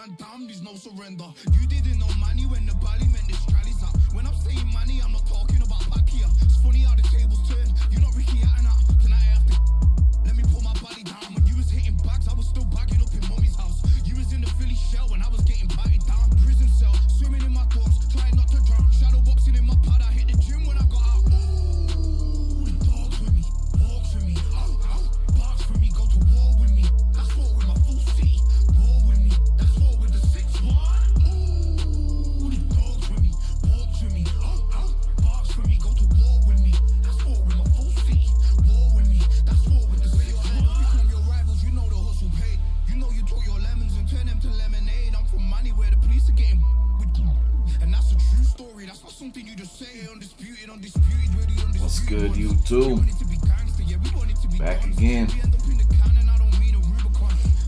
man down, there's no surrender. You didn't know money when the bally meant this trallies up. When I'm saying money, I'm not talking about back here. It's funny how the tables turn. You're not Ricky Hatton up. Tonight I have to let me pull my body down. When you was hitting bags, I was still bagging up in mommy's house. You was in the Philly shell when I was getting batted down. Prison cell, swimming in my thoughts, trying not to drown. Shadow boxing in my pad, I hit the gym when I got out. Ooh, the dogs with me, walks with me. Ow, ow, barks with me, go to war with me. That's war with my full city. War with me, that's war with the 6-1. Ooh, the dogs with me, walks with me. Ow, ow, barks with me, go to war with me. That's war with my full city. War with me, that's war with the 6-1. Become your rivals, you know the hustle paid. You know you took your lemons and turn them to lemonade. I'm from money where the police are getting with you. And that's a true story, that's not something you just say. Undisputed, really undisputed. What's good, YouTube? Back again.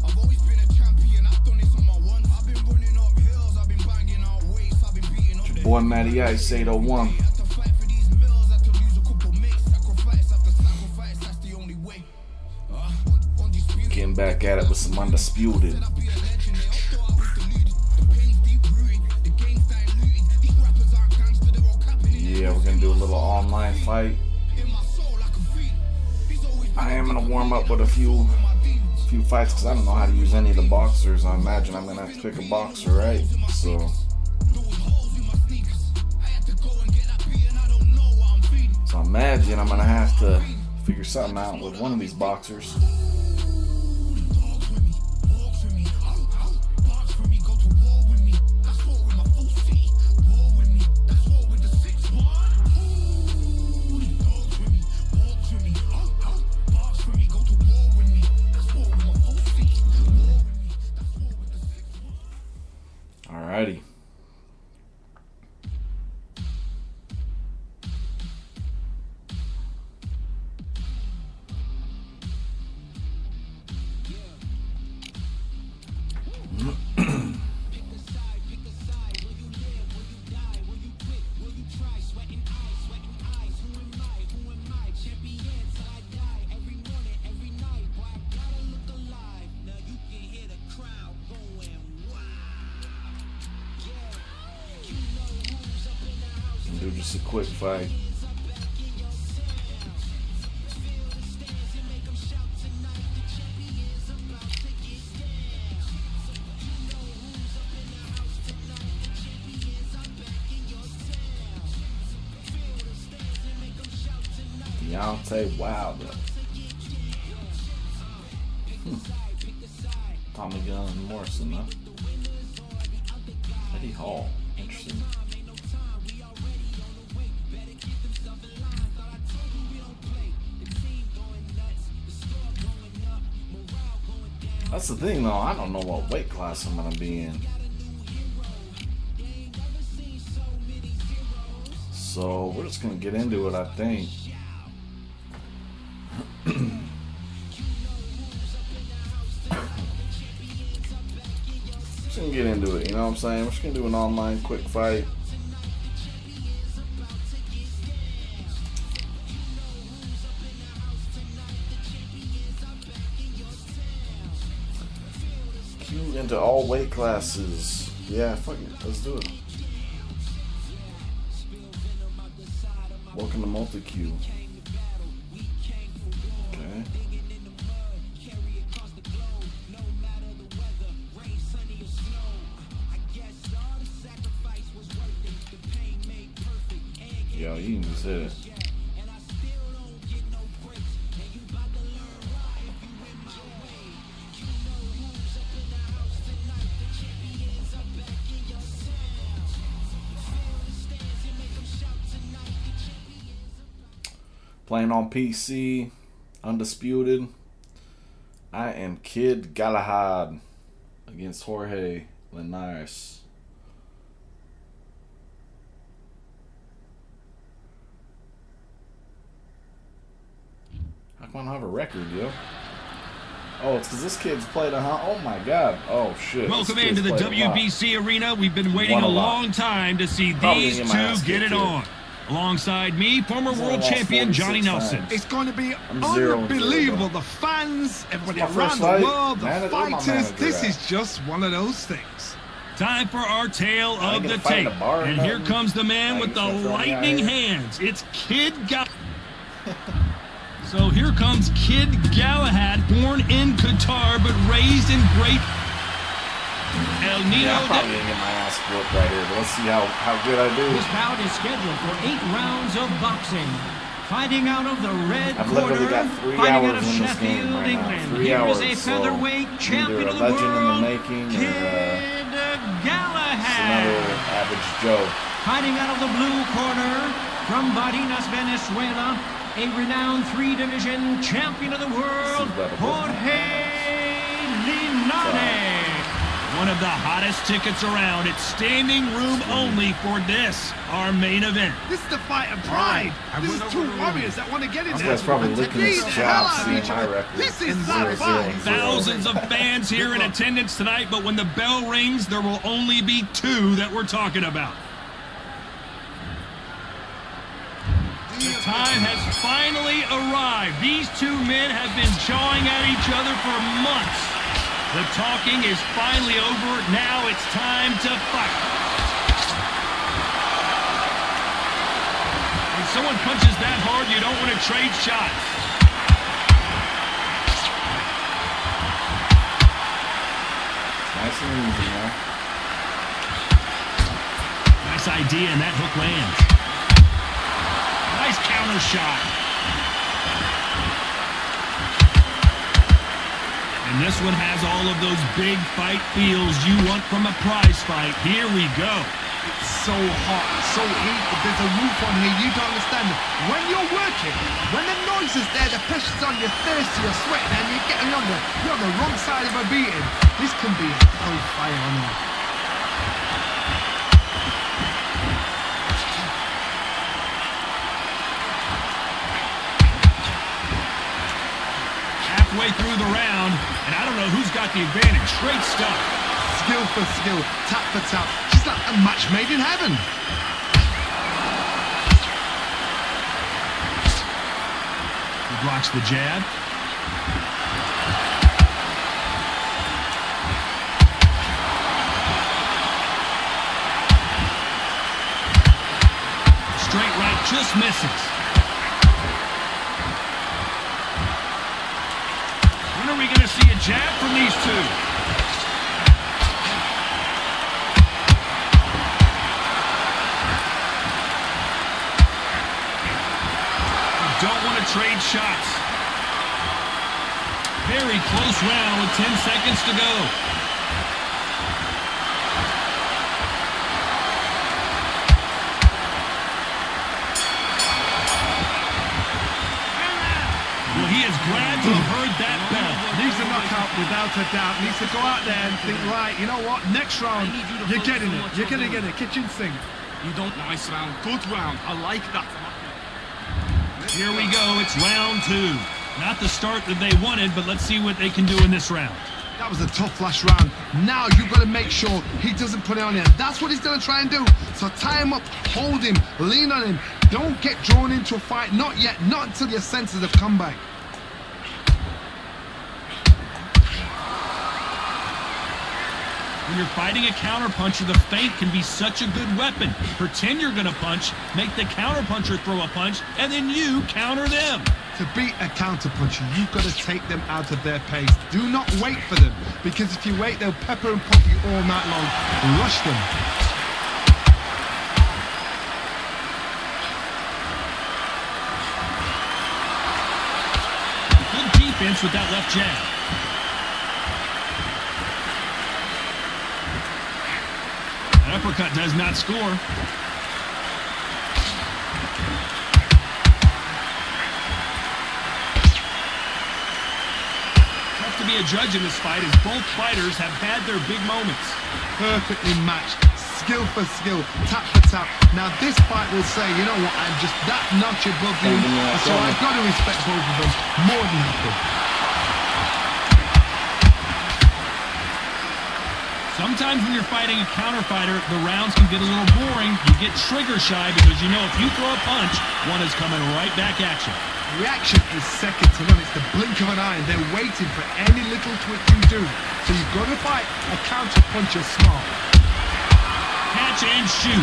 I've always been a champion, I've done this on my ones. I've been running up hills, I've been banging out weights, I've been beating up Your boy Matty Ice 801. had to fight for these mills, had to lose a couple mates. Sacrifice after sacrifice, that's the only way. Undisputed. Getting back at it with some Undisputed. I'll be a legend, they all thought I was deluded. The pain's deep rooted, the game's diluted. These rappers aren't gangster, they're all capping in Yeah, we're gonna do a little online fight. in my soul, I can feel. He's always been I am gonna warm up with a few fights because I don't know how to use any of the boxers. I imagine I'm gonna have to pick a boxer, right? So I imagine I'm gonna have to figure something out with one of these boxers. Alrighty. Do just a quick fight. Deontay Wilder. Tommy Gunn and Morrison, huh? Eddie Hall. Interesting. That's the thing, though. I don't know what weight class I'm gonna be in. So we're just gonna get into it, I think. Just gonna get into it, you know what I'm saying? We're just gonna do an online quick fight. Into all weight classes. Yeah, fuck it. Let's do it. Welcome to multi-Q. Okay. Yo, you can just hit it. Playing on PC, Undisputed. I am Kid Galahad against Jorge Linares. How come I don't have a record, yo? Oh, it's because this kid's played oh my god. Oh shit. Welcome into the WBC arena. We've been waiting a long time to see these two get it on. Alongside me, former world champion Johnny Nelson. It's going to be 0-0. unbelievable. The fans, everybody It's my around first the fight. world, the Manager, where my fighters. manager This at? is just one of those things. Time for our tale I of ain't the gonna fight in tape. the bar or And here nothing. comes the man Like, with the he's gonna throw me out lightning here. hands. It's Kid Galahad. So here comes Kid Galahad, born in Qatar but raised in Great El Nino. Yeah, I'm probably gonna get my ass whooped right here, but let's see how good I do. This bout is scheduled for 8 rounds of boxing. Fighting out of the red I've corner, literally got 3 fighting out hours of in this game Sheffield, right now. England. 3 Here hours, is a so featherweight champion either of a the legend in the world, making or Kid just Galahad. another average Joe. Fighting out of the blue corner, from Barinas, Venezuela, a renowned 3-division champion of the world, Jorge Linares. One of the hottest tickets around. It's standing room only for this, our main event. This is the fight of pride. This is two warriors that want to get in This there. guy's probably licking his Beat the hell chops out of seeing each my other. record. This is 0-0. not fight. Thousands of fans here in attendance tonight, but when the bell rings, there will only be 2 that we're talking about. The time has finally arrived. These 2 men have been jawing at each other for months. The talking is finally over. Now it's time to fight. When someone punches that hard, you don't want to trade shots. Nice and easy, man. Nice idea, and that hook lands. Nice counter shot. And this one has all of those big fight feels you want from a prize fight. Here we go. It's so hot, so heat. There's a roof on here. You don't understand. When you're working, when the noise is there, the pressure's on, you're thirsty, you're sweating, and you're getting on you're on the wrong side of a beating. This can be hellfire on you. Halfway through the round, and I don't know who's got the advantage. Great stuff. Skill for skill, tap for tap. Just like a match made in heaven. He blocks the jab. Straight right just misses. When are we going to see a jab from these 2? Don't want to trade shots. Very close round with 10 seconds to go. Well, he is glad to have heard that bell. Needs a knockout without a doubt. Needs to go out there and think, right, you know what? Next round, you're getting it. You're going to get it. Kitchen sink. You don't nice round, good round. I like that. Here we go. It's round 2. Not the start that they wanted, but let's see what they can do in this round. That was a tough last round. Now you've got to make sure he doesn't put it on him. That's what he's going to try and do. So tie him up, hold him, lean on him. Don't get drawn into a fight. Not yet. Not until your senses have come back. When you're fighting a counterpuncher, the feint can be such a good weapon. Pretend you're going to punch, make the counterpuncher throw a punch, and then you counter them. To beat a counterpuncher, you've got to take them out of their pace. Do not wait for them, because if you wait, they'll pepper and pop you all night long. Rush them. Good defense with that left jab. That uppercut does not score. Tough to be a judge in this fight, as both fighters have had their big moments. Perfectly matched. Skill for skill, tap for tap. Now this fight will say, you know what, I'm just that notch above you, so I've got to respect both of them more than happy. So Sometimes when you're fighting a counter fighter, the rounds can get a little boring. You get trigger shy because you know if you throw a punch, one is coming right back at you. Reaction is second to none. It's the blink of an eye, and they're waiting for any little twitch you do. So you've got to fight a counter puncher smart. Catch and shoot.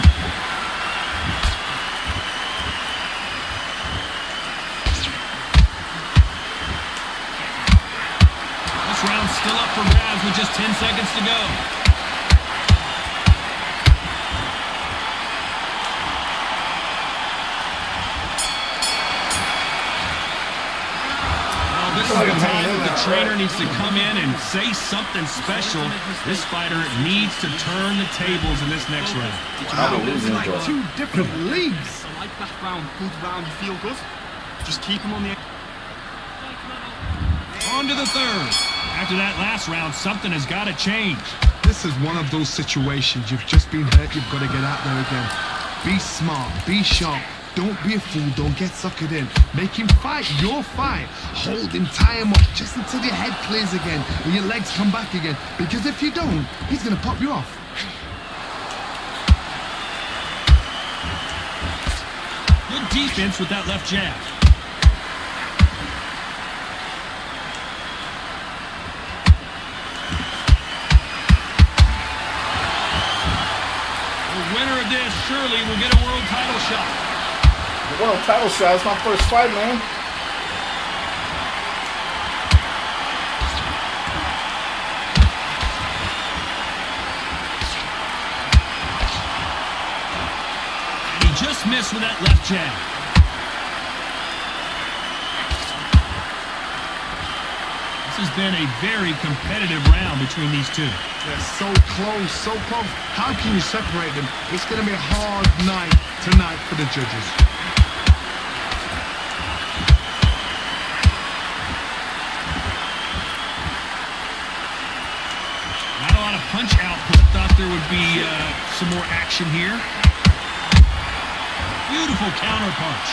This round's still up for grabs with just 10 seconds to go. This is the time that the trainer needs to come in and say something special. This fighter needs to turn the tables in this next round. Wow, it's like two different leagues. I like that round. Good round. You feel good? Just keep him on the... On to the third. After that last round, something has got to change. This is one of those situations. You've just been hurt. You've got to get out there again. Be smart. Be sharp. Don't be a fool, don't get suckered in. Make him fight your fight. Hold him, tie him up, just until your head clears again and your legs come back again. Because if you don't, he's gonna pop you off. Good defense with that left jab. The winner of this surely will get a world title shot. The world title shot. It's my first fight, man. He just missed with that left jab. This has been a very competitive round between these two. They're so close, so close. How can you separate them? It's going to be a hard night tonight for the judges. Not a lot of punch output. Thought there would be some more action here. Beautiful counter punch.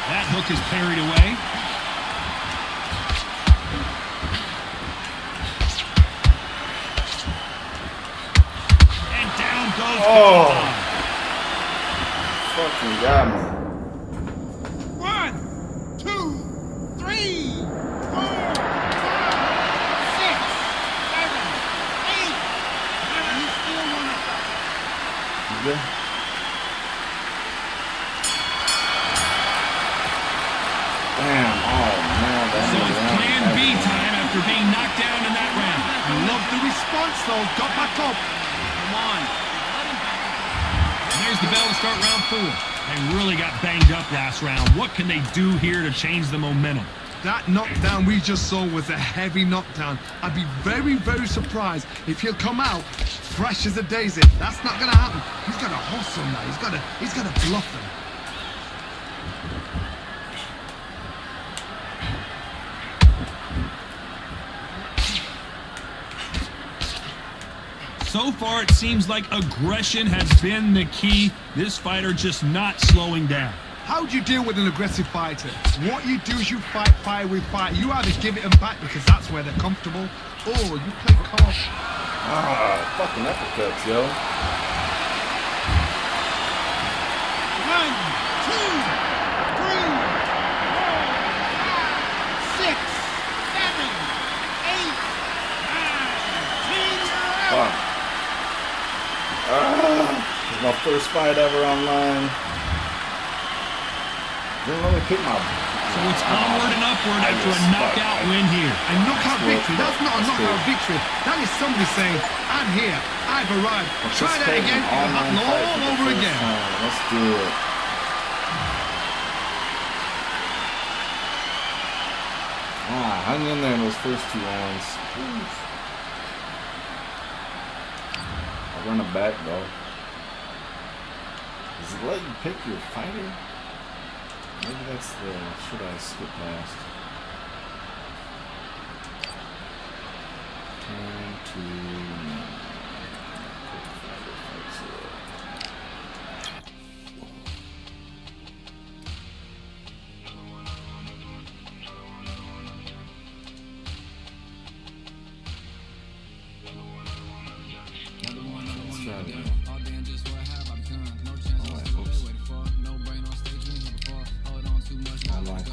That hook is parried away. And down goes Oh. the Fucking got me. 1, 2, 3, 4, 5, 6, 7, 8. You still want to fight? You good? Damn, oh man, that's So it's plan B time after being knocked down in that round. I love the response though. Got back up. Come on. And there's the bell to start round 4. They really got banged up last round. What can they do here to change the momentum? That knockdown we just saw was a heavy knockdown. I'd be very, very surprised if he'll come out fresh as a daisy. That's not gonna happen. He's got to hustle now. He's got to bluff them. So far, it seems like aggression has been the key. This fighter just not slowing down. How do you deal with an aggressive fighter? What you do is you fight fire with fire. You either give it them back because that's where they're comfortable, or you play calm. Ah, fucking uppercuts, yo. 1, 2, 3, 4, 5, 6, 7, 8, 9, 10. Fuck. This is my first fight ever online. Didn't let me pick my... So it's onward and upward after a knockout win here. A knockout victory, that's not a knockout victory. That is somebody saying, I'm here, I've arrived. Try that again, it'll happen all over again. Let's do it. Ah, hung in there in those first 2 rounds. I'll run it back, though. Does it let you pick your fighter? Maybe that's the... should I skip past?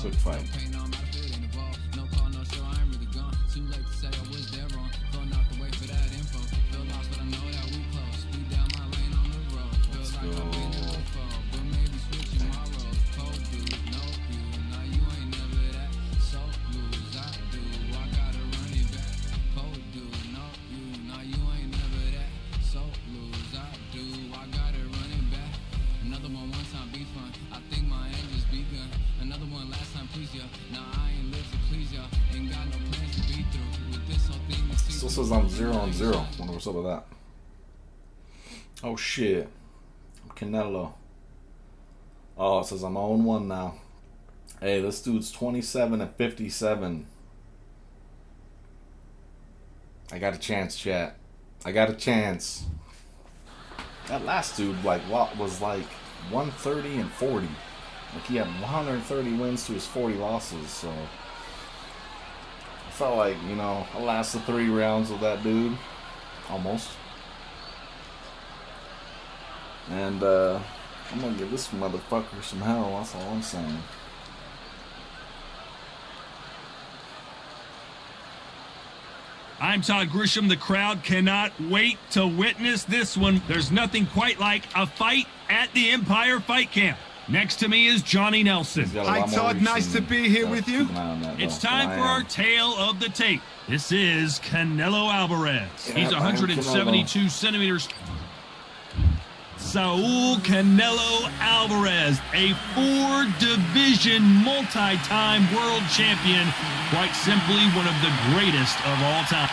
quick fight. Still says I'm 0-0. Wonder what's up with that. Oh shit. Canelo. Oh, it says I'm 0-1 now. Hey, this dude's 27-57. I got a chance, chat. I got a chance. That last dude, like, what was like 130-40. Like, he had 130 wins to his 40 losses, so I felt like, you know, I lasted 3 rounds with that dude. Almost. And, I'm gonna give this motherfucker some hell, that's all I'm saying. I'm Todd Grisham. The crowd cannot wait to witness this one. There's nothing quite like a fight at the Empire Fight Camp. Next to me is Johnny Nelson. Hi Todd, nice to be here with you. It's time for our tale of the tape. This is Canelo Alvarez. He's 172 centimeters. Saul Canelo Alvarez, a 4-division multi-time world champion, quite simply one of the greatest of all time.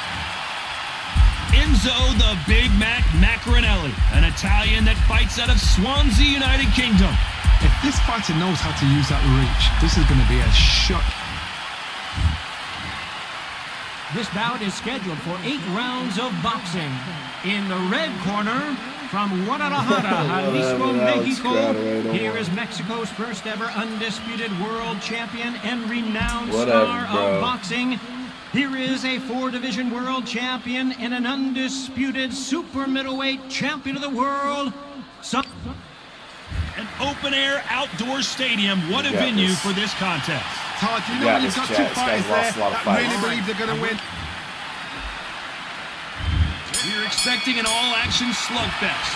Enzo the Big Mac Macronelli, an Italian that fights out of Swansea, United Kingdom. If this fighter knows how to use that reach, this is going to be a shot. This bout is scheduled for 8 rounds of boxing. In the red corner, from Guadalajara, Jalisco, Mexico, here is Mexico's first ever undisputed world champion and renowned star of boxing. Here is a 4-division world champion and an undisputed super middleweight champion of the world. An open-air outdoor stadium. What a venue for this contest. Todd, you know when you've got 2 fighters there that really believe they're going to win. We're expecting an all-action slugfest.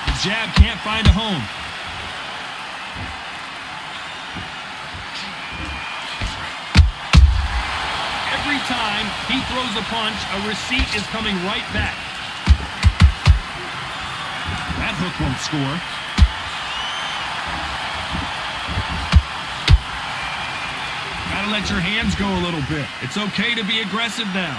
The jab can't find a home. Every time he throws a punch, a receipt is coming right back. That hook won't score. Gotta let your hands go a little bit. It's okay to be aggressive now.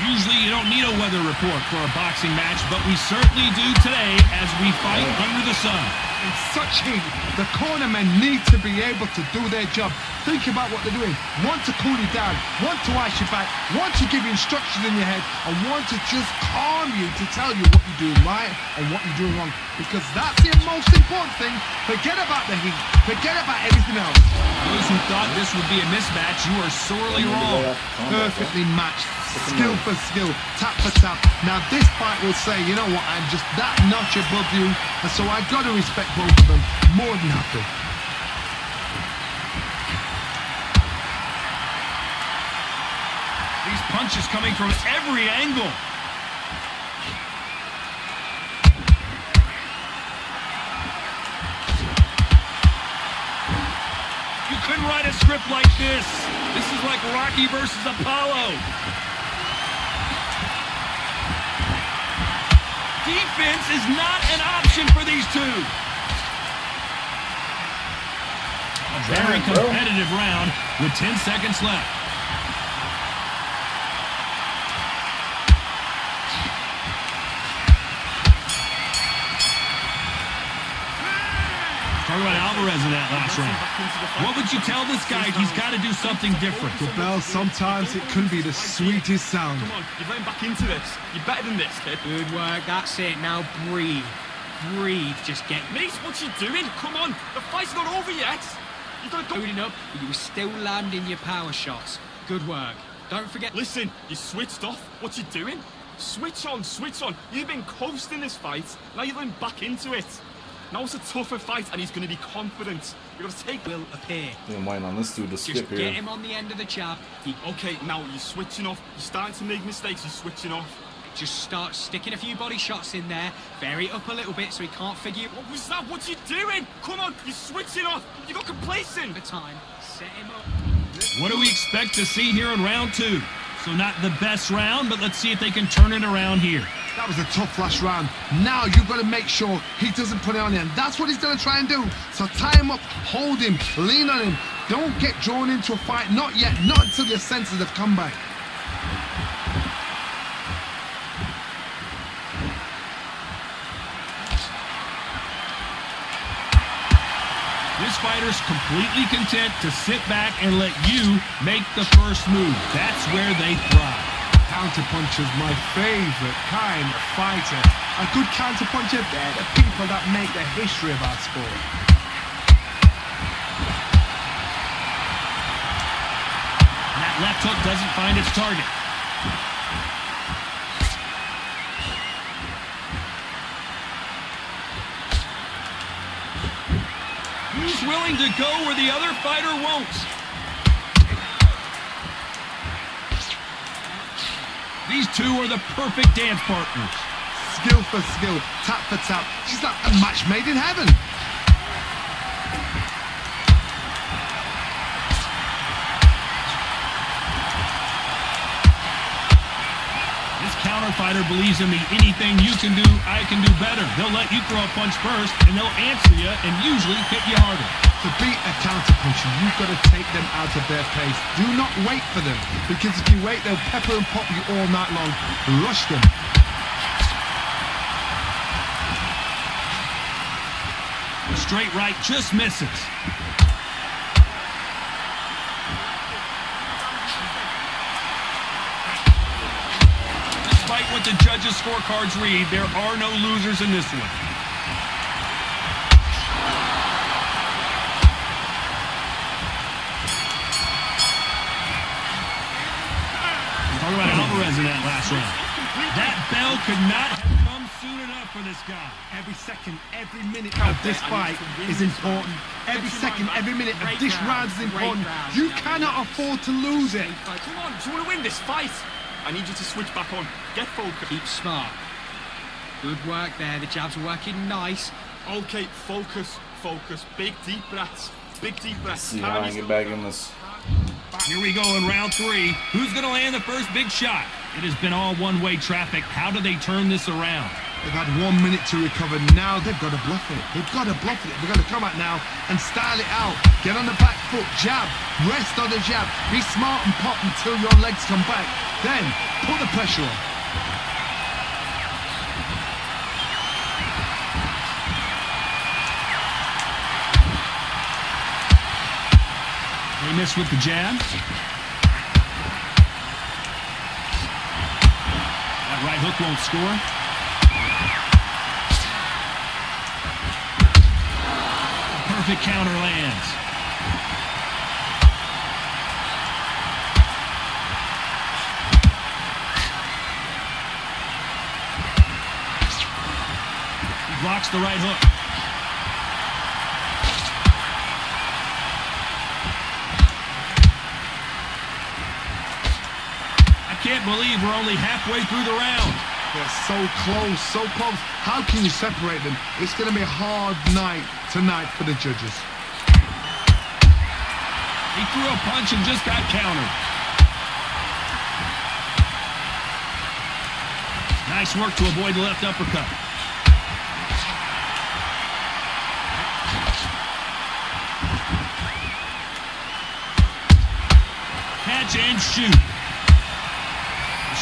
Usually you don't need a weather report for a boxing match, but we certainly do today as we fight under the sun. In such heat, the cornermen need to be able to do their job. Think about what they're doing. One to cool you down, one to ice you back, one to give you instructions in your head, and one to just calm you to tell you what you're doing right and what you're doing wrong. Because that's the most important thing. Forget about the heat. Forget about everything else. Those who thought this would be a mismatch, you are sorely wrong. Perfectly matched. Skill for skill, tap for tap. Now this fight will say, you know what, I'm just that notch above you, and so I've got to respect both of them more than happy. These punches coming from every angle. You couldn't write a script like this. This is like Rocky versus Apollo. Defense is not an option for these two. A very competitive round with 10 seconds left. Talk about Alvarez in that last round. What would you tell this guy? He's got to do something different. The bell, sometimes it can be the sweetest sound. Come on, you're going back into this. You're better than this, kid. Good work, that's it. Now breathe. Breathe, just get... Mate, what you doing? Come on, the fight's not over yet. You've got to go... Loading up, but you were still landing your power shots. Good work. Don't forget... Listen, you switched off. What you doing? Switch on, switch on. You've been coasting this fight. Now you're going back into it. Now it's a tougher fight, and he's going to be confident. You've got to take... will appear. I'm waiting on this dude to skip Just here. get him on the end of the jab. Okay, now you're switching off. You're starting to make mistakes. You're switching off. Just start sticking a few body shots in there. Vary it up a little bit so he can't figure... What was that? What you doing? Come on, you're switching off. You got complacent. The time. Set him up. What do we expect to see here in round 2? So not the best round, but let's see if they can turn it around here. That was a tough last round. Now you've got to make sure he doesn't put it on him. That's what he's going to try and do. So tie him up, hold him, lean on him. Don't get drawn into a fight. Not yet. Not until your senses have come back. This fighter's completely content to sit back and let you make the first move. That's where they thrive. Counterpuncher's my favorite kind of fighter. A good counterpuncher, they're the people that make the history of our sport. That left hook doesn't find its target. Who's willing to go where the other fighter won't? These two are the perfect dance partners. Skill for skill, tap for tap. She's like a match made in heaven. This counter fighter believes in me. Anything you can do, I can do better. They'll let you throw a punch first, and they'll answer you and usually hit you harder. To beat a counterpuncher, you've got to take them out of their pace. Do not wait for them, because if you wait, they'll pepper and pop you all night long. Rush them. The straight right just misses. Despite what the judges' scorecards read, there are no losers in this one. Talk about Alvarez in that last round. That bell could not have come soon enough for this guy. Every second, every minute of this fight is important. Every second, every minute of this round is important. You cannot afford to lose it. Come on, do you want to win this fight? I need you to switch back on. Get focused. Keep smart. Good work there. The jab's working nice. Okay, focus, focus. Big deep breaths. Big deep breaths. See how I get back in this. Here we go in round 3. Who's going to land the first big shot? It has been all one-way traffic. How do they turn this around? They've had 1 minute to recover. Now they've got to bluff it. They've got to bluff it. They've got to come out now and style it out. Get on the back foot, jab, rest on the jab. Be smart and pop until your legs come back. Then put the pressure on. They miss with the jab. That right hook won't score. Perfect counter lands. He blocks the right hook. Can't believe we're only halfway through the round. They're so close, so close. How can you separate them? It's going to be a hard night tonight for the judges. He threw a punch and just got countered. Nice work to avoid the left uppercut. Catch and shoot.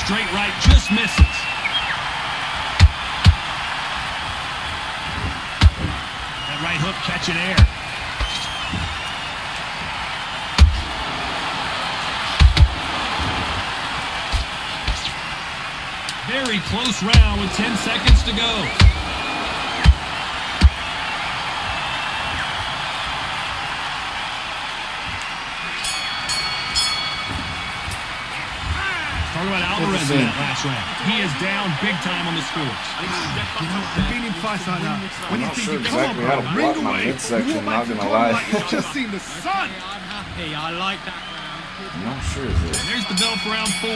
Straight right just misses. That right hook catching air. Very close round with 10 seconds to go. Talk about Alvarez in that last round. He is down big time on the scores. You know, I've been in fights like that. When you not think sure you come on, exactly how to bro, ring block my away. midsection, You walk not back to gonna corner lie. like you've just seen the sun. I'm happy. I like that round. I'm not sure is it. There's the bell for round 4.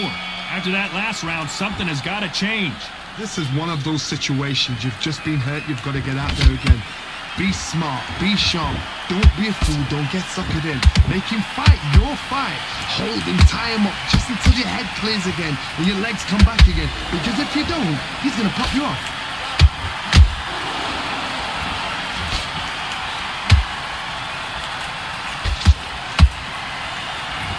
After that last round, something has got to change. This is one of those situations. You've just been hurt. You've got to get out there again. Be smart. Be sharp. Don't be a fool. Don't get suckered in. Make him fight your fight. Hold him. Tie him up just until your head clears again and your legs come back again. Because if you don't, he's going to pop you off.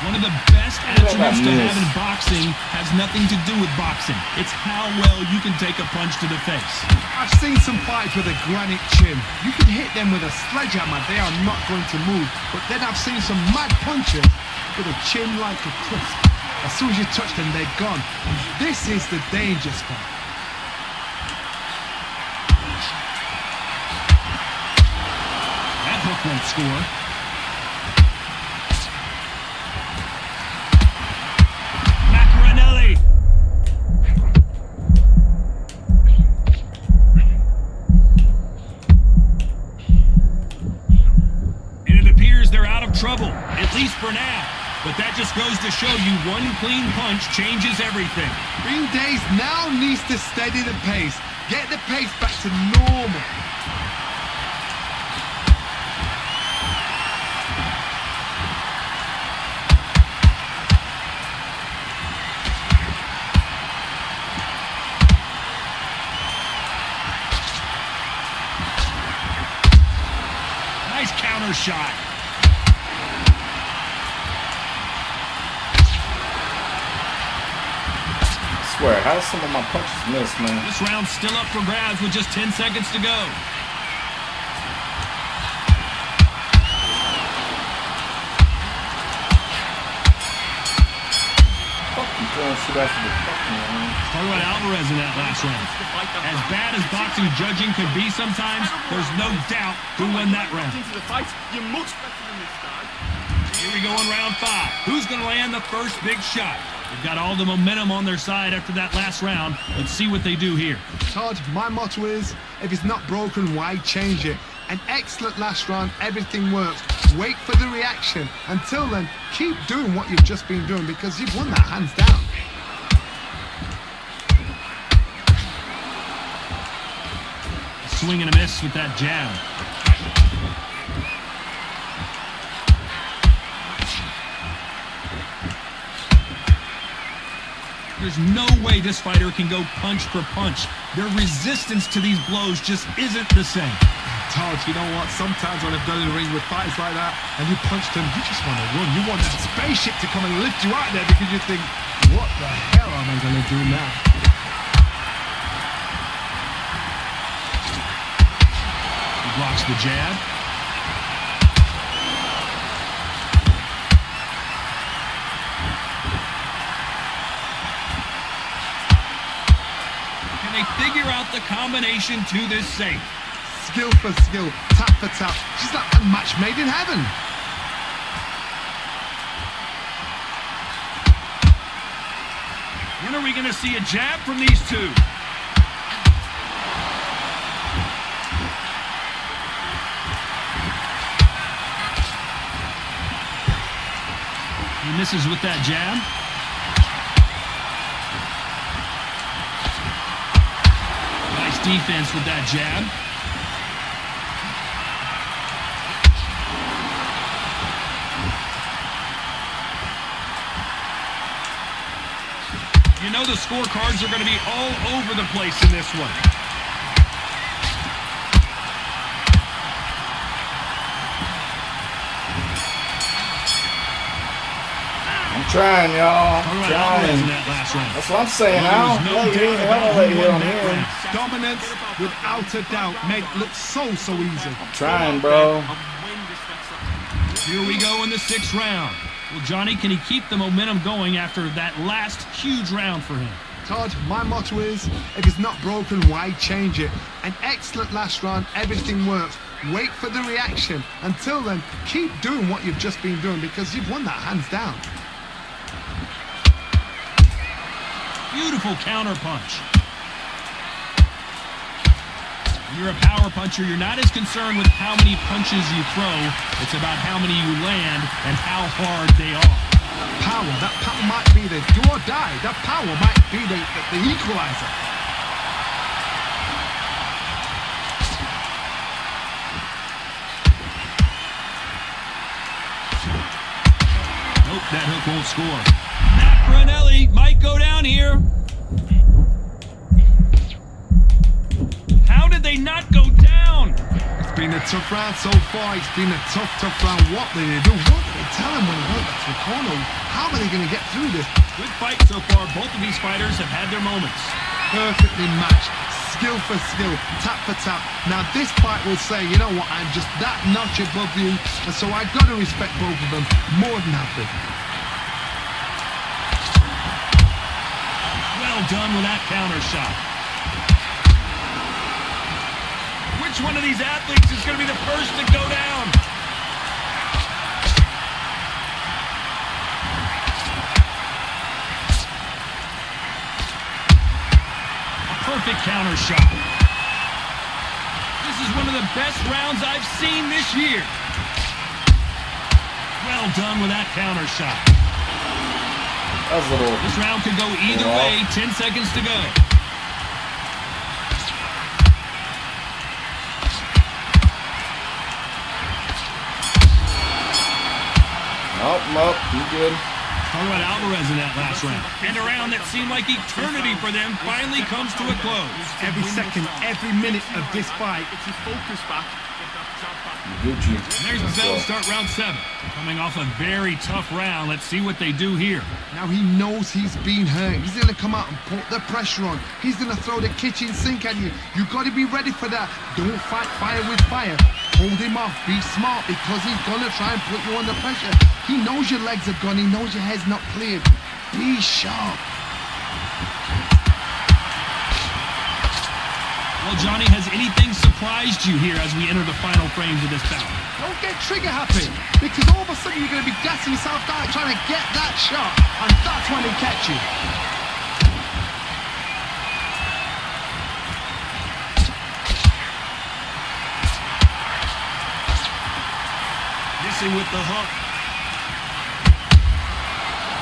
One of the best attributes to have in boxing has nothing to do with boxing. It's how well you can take a punch to the face. I've seen some fights with a granite chin. You can hit them with a sledgehammer. They are not going to move. But then I've seen some mad punches with a chin like a crisp. As soon as you touch them, they're gone. And this is the danger spot. That hook won't score. Macaronelli. And it appears they're out of trouble, at least for now. But that just goes to show you one clean punch changes everything. Green Days now needs to steady the pace. Get the pace back to normal. Nice counter shot. I swear, how some of my punches miss, man? This round's still up for grabs with just 10 seconds to go. Fucking throwing shit after the fucking man. Talk about Alvarez in that last round. As bad as boxing judging can be sometimes, there's no doubt who won that round. Into the fight, you're much better than this guy. Here we go in round 5. Who's going to land the first big shot? They've got all the momentum on their side after that last round. Let's see what they do here. Todd, my motto is, if it's not broken, why change it? An excellent last round, everything works. Wait for the reaction. Until then, keep doing what you've just been doing because you've won that hands down. Swing and a miss with that jab. There's no way this fighter can go punch for punch. Their resistance to these blows just isn't the same. Todd, you know what? Sometimes when I've done in the ring with fighters like that and you punch them, you just want to run. You want that spaceship to come and lift you out there because you think, what the hell am I going to do now? He blocks the jab. Can they figure out the combination to this safe? Skill for skill, tap for tap. She's like a match made in heaven. When are we going to see a jab from these two? He misses with that jab. Nice defense with that jab. You know the scorecards are going to be all over the place in this one. I'm trying, y'all. Talk I'm about Alvarez in trying. that last round. That's what I'm saying Well, now. there was no Let doubt you about let who you won on that here. round. Dominance, without a doubt, made it look so easy. Trying, bro. Here we go in the 6th round. Well, Johnny, can he keep the momentum going after that last huge round for him? Todd, my motto is, if it's not broken, why change it? An excellent last round, everything works. Wait for the reaction. Until then, keep doing what you've just been doing because you've won that hands down. Beautiful counter punch. When you're a power puncher, you're not as concerned with how many punches you throw. It's about how many you land and how hard they are. That power might be the do or die. That power might be the equalizer. Nope, that hook won't score. Macronelli might go down here. How did they not go down? It's been a tough round so far. It's been a tough round. What did they do? What did they tell him when he went back to the corner? How are they going to get through this? Good fight so far. Both of these fighters have had their moments. Perfectly matched. Skill for skill. Tap for tap. Now this fight will say, you know what, I'm just that notch above you. And so I've got to respect both of them more than happy. Well done with that counter shot. Which one of these athletes is going to be the first to go down? A perfect counter shot. This is one of the best rounds I've seen this year. Well done with that counter shot. That was a little... This round could go either way. 10 seconds to go. Nope, you good. Talk about Alvarez in that last round. And a round that seemed like eternity for them finally comes to a close. Every second, every minute of this fight. It's his focus back. Get that jab back. Gucci. And there's the bell to start round 7. Coming off a very tough round. Let's see what they do here. Now he knows he's been hurt. He's going to come out and put the pressure on. He's going to throw the kitchen sink at you. You've got to be ready for that. Don't fight fire with fire. Hold him off. Be smart because he's going to try and put you under pressure. He knows your legs are gone. He knows your head's not cleared. Be sharp. Well, Johnny, has anything surprised you here as we enter the final frames of this bout? Don't get trigger happy because all of a sudden you're going to be gassing yourself down trying to get that shot, and that's when they catch you. Missing with the hook.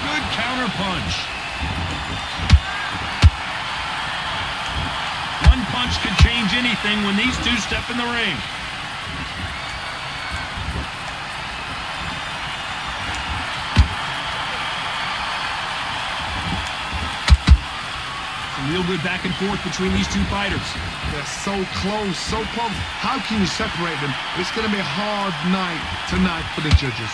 Good counter punch. One punch could change anything when these two step in the ring. Some real good back and forth between these two fighters. They're so close, so close. How can you separate them? It's going to be a hard night tonight for the judges.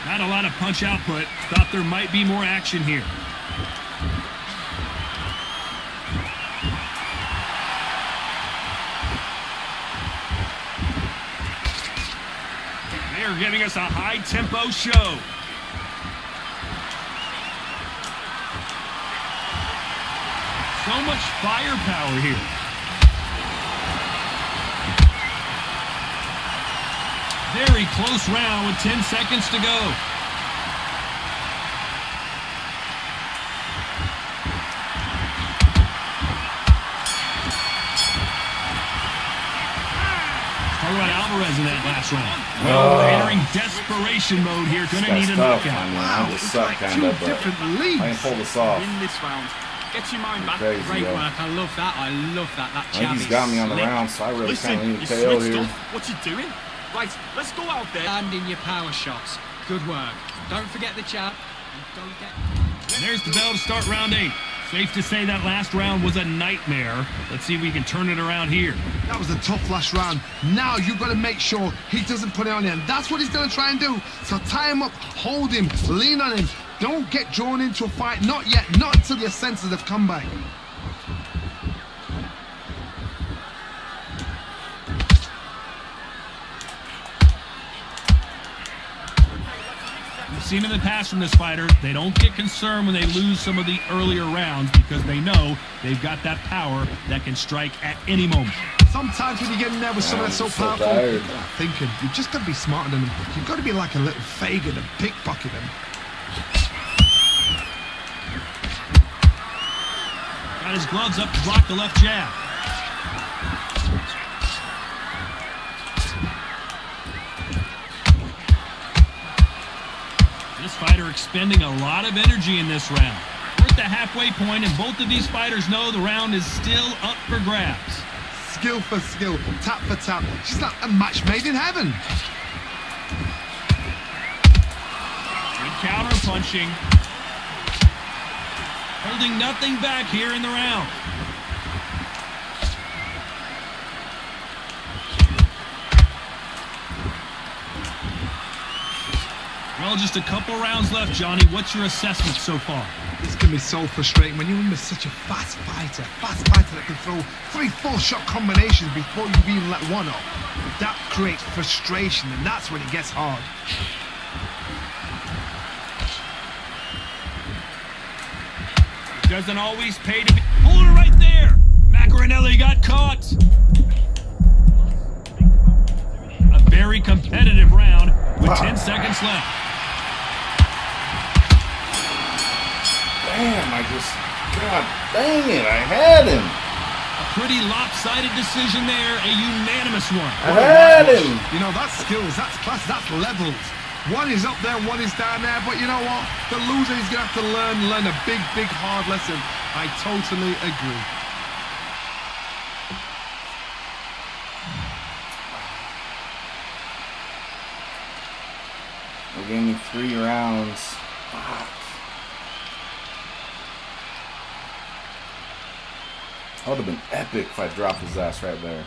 Not a lot of punch output. Thought there might be more action here. They're giving us a high-tempo show. So much firepower here. Very close round with 10 seconds to go. Talk about Alvarez in that last round. Well, we're entering desperation mode here. Gonna need a knockout. I just suck, kind of, but I can pull this off. Win this round. Get your mind back. Crazy, Great yo. work. I love that. I love that. That I think jab he's is got me on the slick. round, so I really kind of Listen, need you a KO switched here. off. What you doing? Right, let's go out there. Land in your power shots. Good work. Don't forget the jab. And don't get... And there's the bell to start round 8. Safe to say that last round was a nightmare. Let's see if we can turn it around here. That was a tough last round. Now you've got to make sure he doesn't put it on you. And that's what he's going to try and do. So tie him up, hold him, lean on him. Don't get drawn into a fight. Not yet. Not until your senses have come back. We've seen in the past from this fighter, they don't get concerned when they lose some of the earlier rounds because they know they've got that power that can strike at any moment. Sometimes when you get in there with someone that's so I'm so powerful, tired. you're not thinking, you've just got to be smarter than them. You've got to be like a little Fagin and pickpocket them. Got his gloves up to block the left jab. This fighter expending a lot of energy in this round. We're at the halfway point, and both of these fighters know the round is still up for grabs. Skill for skill, tap for tap. She's like a match made in heaven. Good counter punching. Holding nothing back here in the round. Well, just a couple rounds left, Johnny. What's your assessment so far? This can be so frustrating when you're in with such a fast fighter that can throw 3-4 shot combinations before you've even let one off. That creates frustration, and that's when it gets hard. It doesn't always pay to be... Hold her right there! Macaronelli got caught! A very competitive round with 10 seconds left. Damn, God dang it, I had him. A pretty lopsided decision there, a unanimous one. I had him. You know, that's skills, that's class, that's levels. One is up there, one is down there, but you know what? The loser is going to have to learn a big, hard lesson. I totally agree. They gave me 3 rounds. Fuck. That would have been epic if I dropped his ass right there.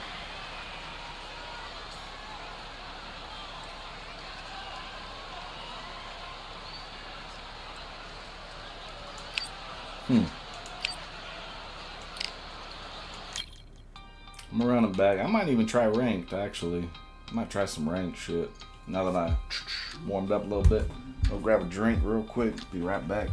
I'm gonna run it back. I might even try ranked, actually. I might try some ranked shit. Now that I warmed up a little bit. I'll grab a drink real quick. Be right back.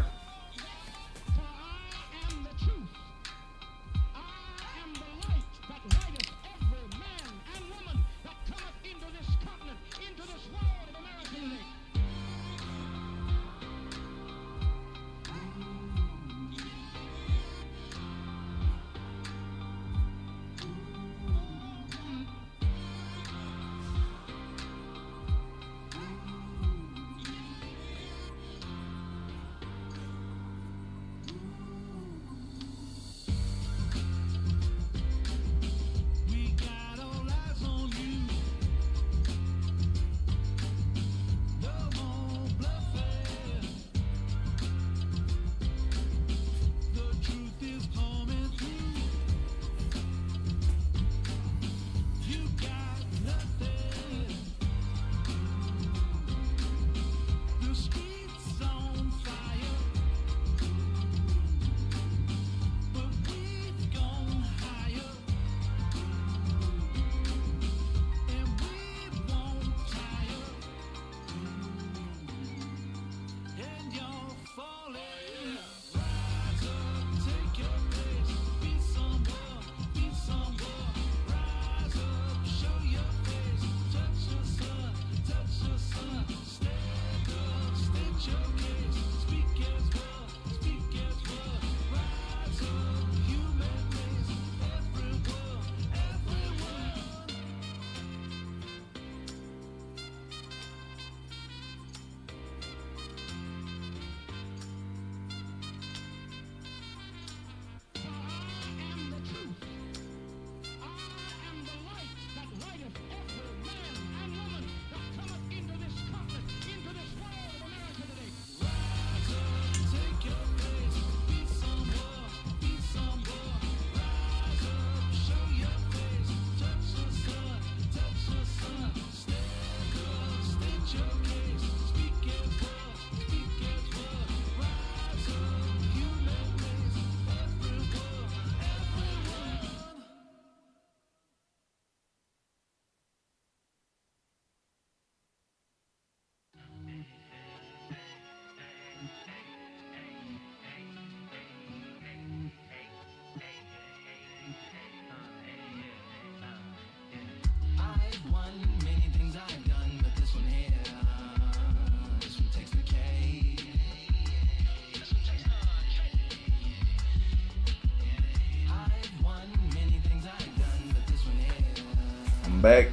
I'm back.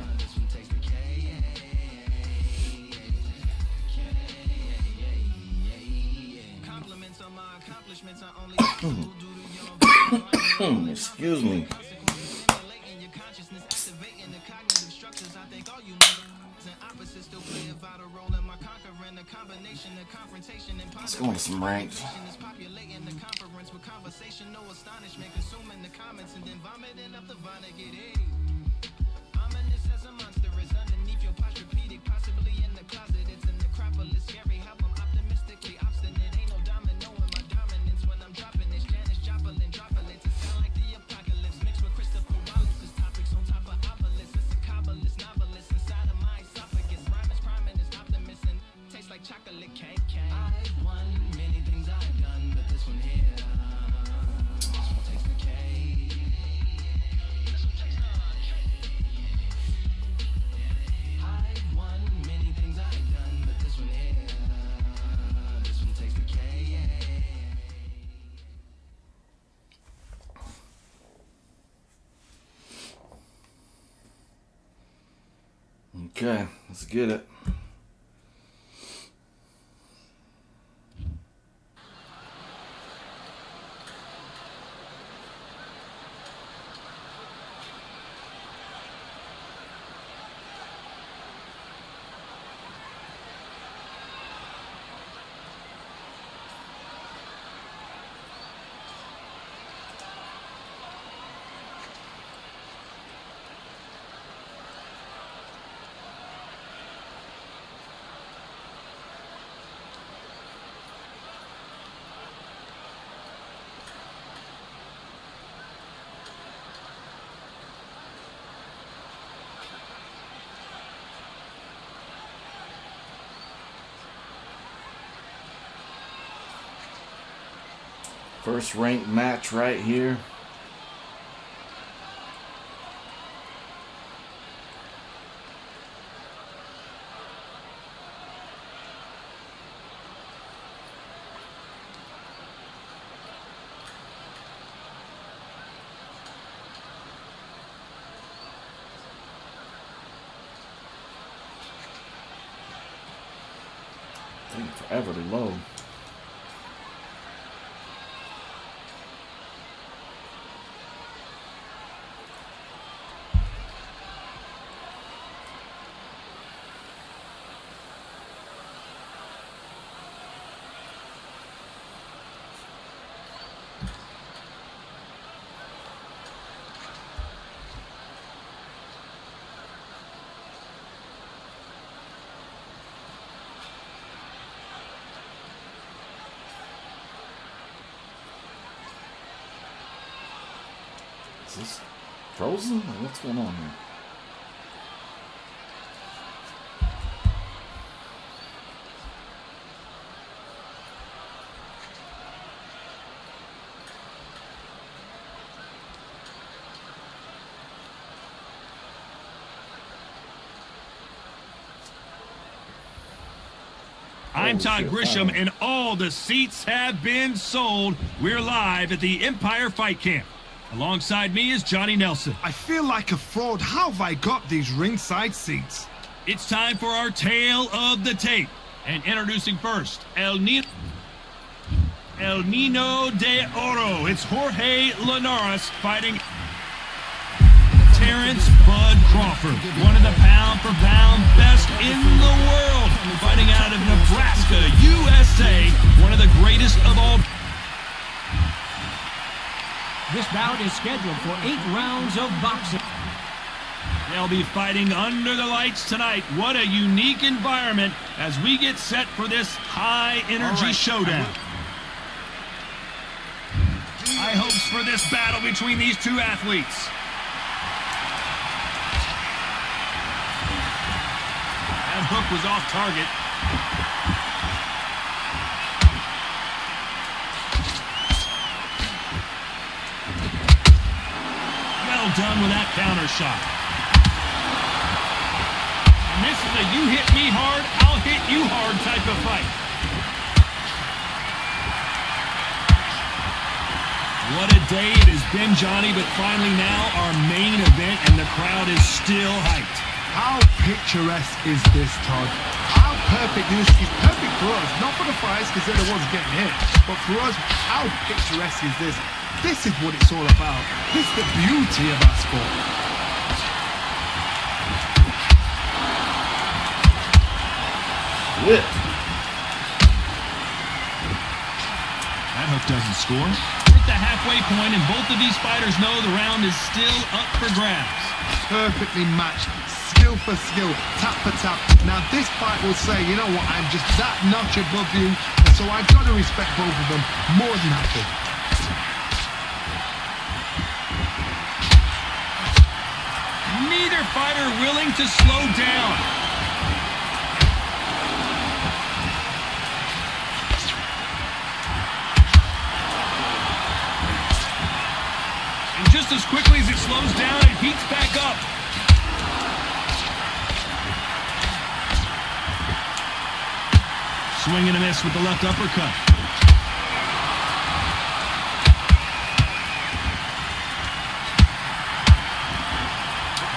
Excuse me. Let's go into some ranked. Okay, let's get it. First ranked match right here. Taking forever to load. Is this frozen? What's going on here? I'm Todd Grisham, and all the seats have been sold. We're live at the Empire Fight Camp. Alongside me is Johnny Nelson. I feel like a fraud. How have I got these ringside seats? It's time for our tale of the tape. And introducing first, El Nino de Oro. It's Jorge Linares fighting Terrence Bud Crawford, one of the pound-for-pound best in the world, fighting out of Nebraska, USA, one of the greatest of all. This bout is scheduled for 8 rounds of boxing. They'll be fighting under the lights tonight. What a unique environment as we get set for this high-energy showdown. High hopes for this battle between these two athletes. That hook was off target. Well done with that counter shot. And this is a you hit me hard, I'll hit you hard type of fight. What a day it has been, Johnny, but finally now our main event, and the crowd is still hyped. How picturesque is this, Todd? How perfect is this? It's perfect for us, not for the fighters because they're the ones getting hit, but for us, how picturesque is this? This is what it's all about. This is the beauty of our sport. Yeah. That hook doesn't score. We're at the halfway point, and both of these fighters know the round is still up for grabs. Perfectly matched, skill for skill, tap for tap. Now this fight will say, you know what, I'm just that notch above you, so I've got to respect both of them more than happy. Neither fighter willing to slow down. And just as quickly as it slows down, it heats back up. Swing and a miss with the left uppercut.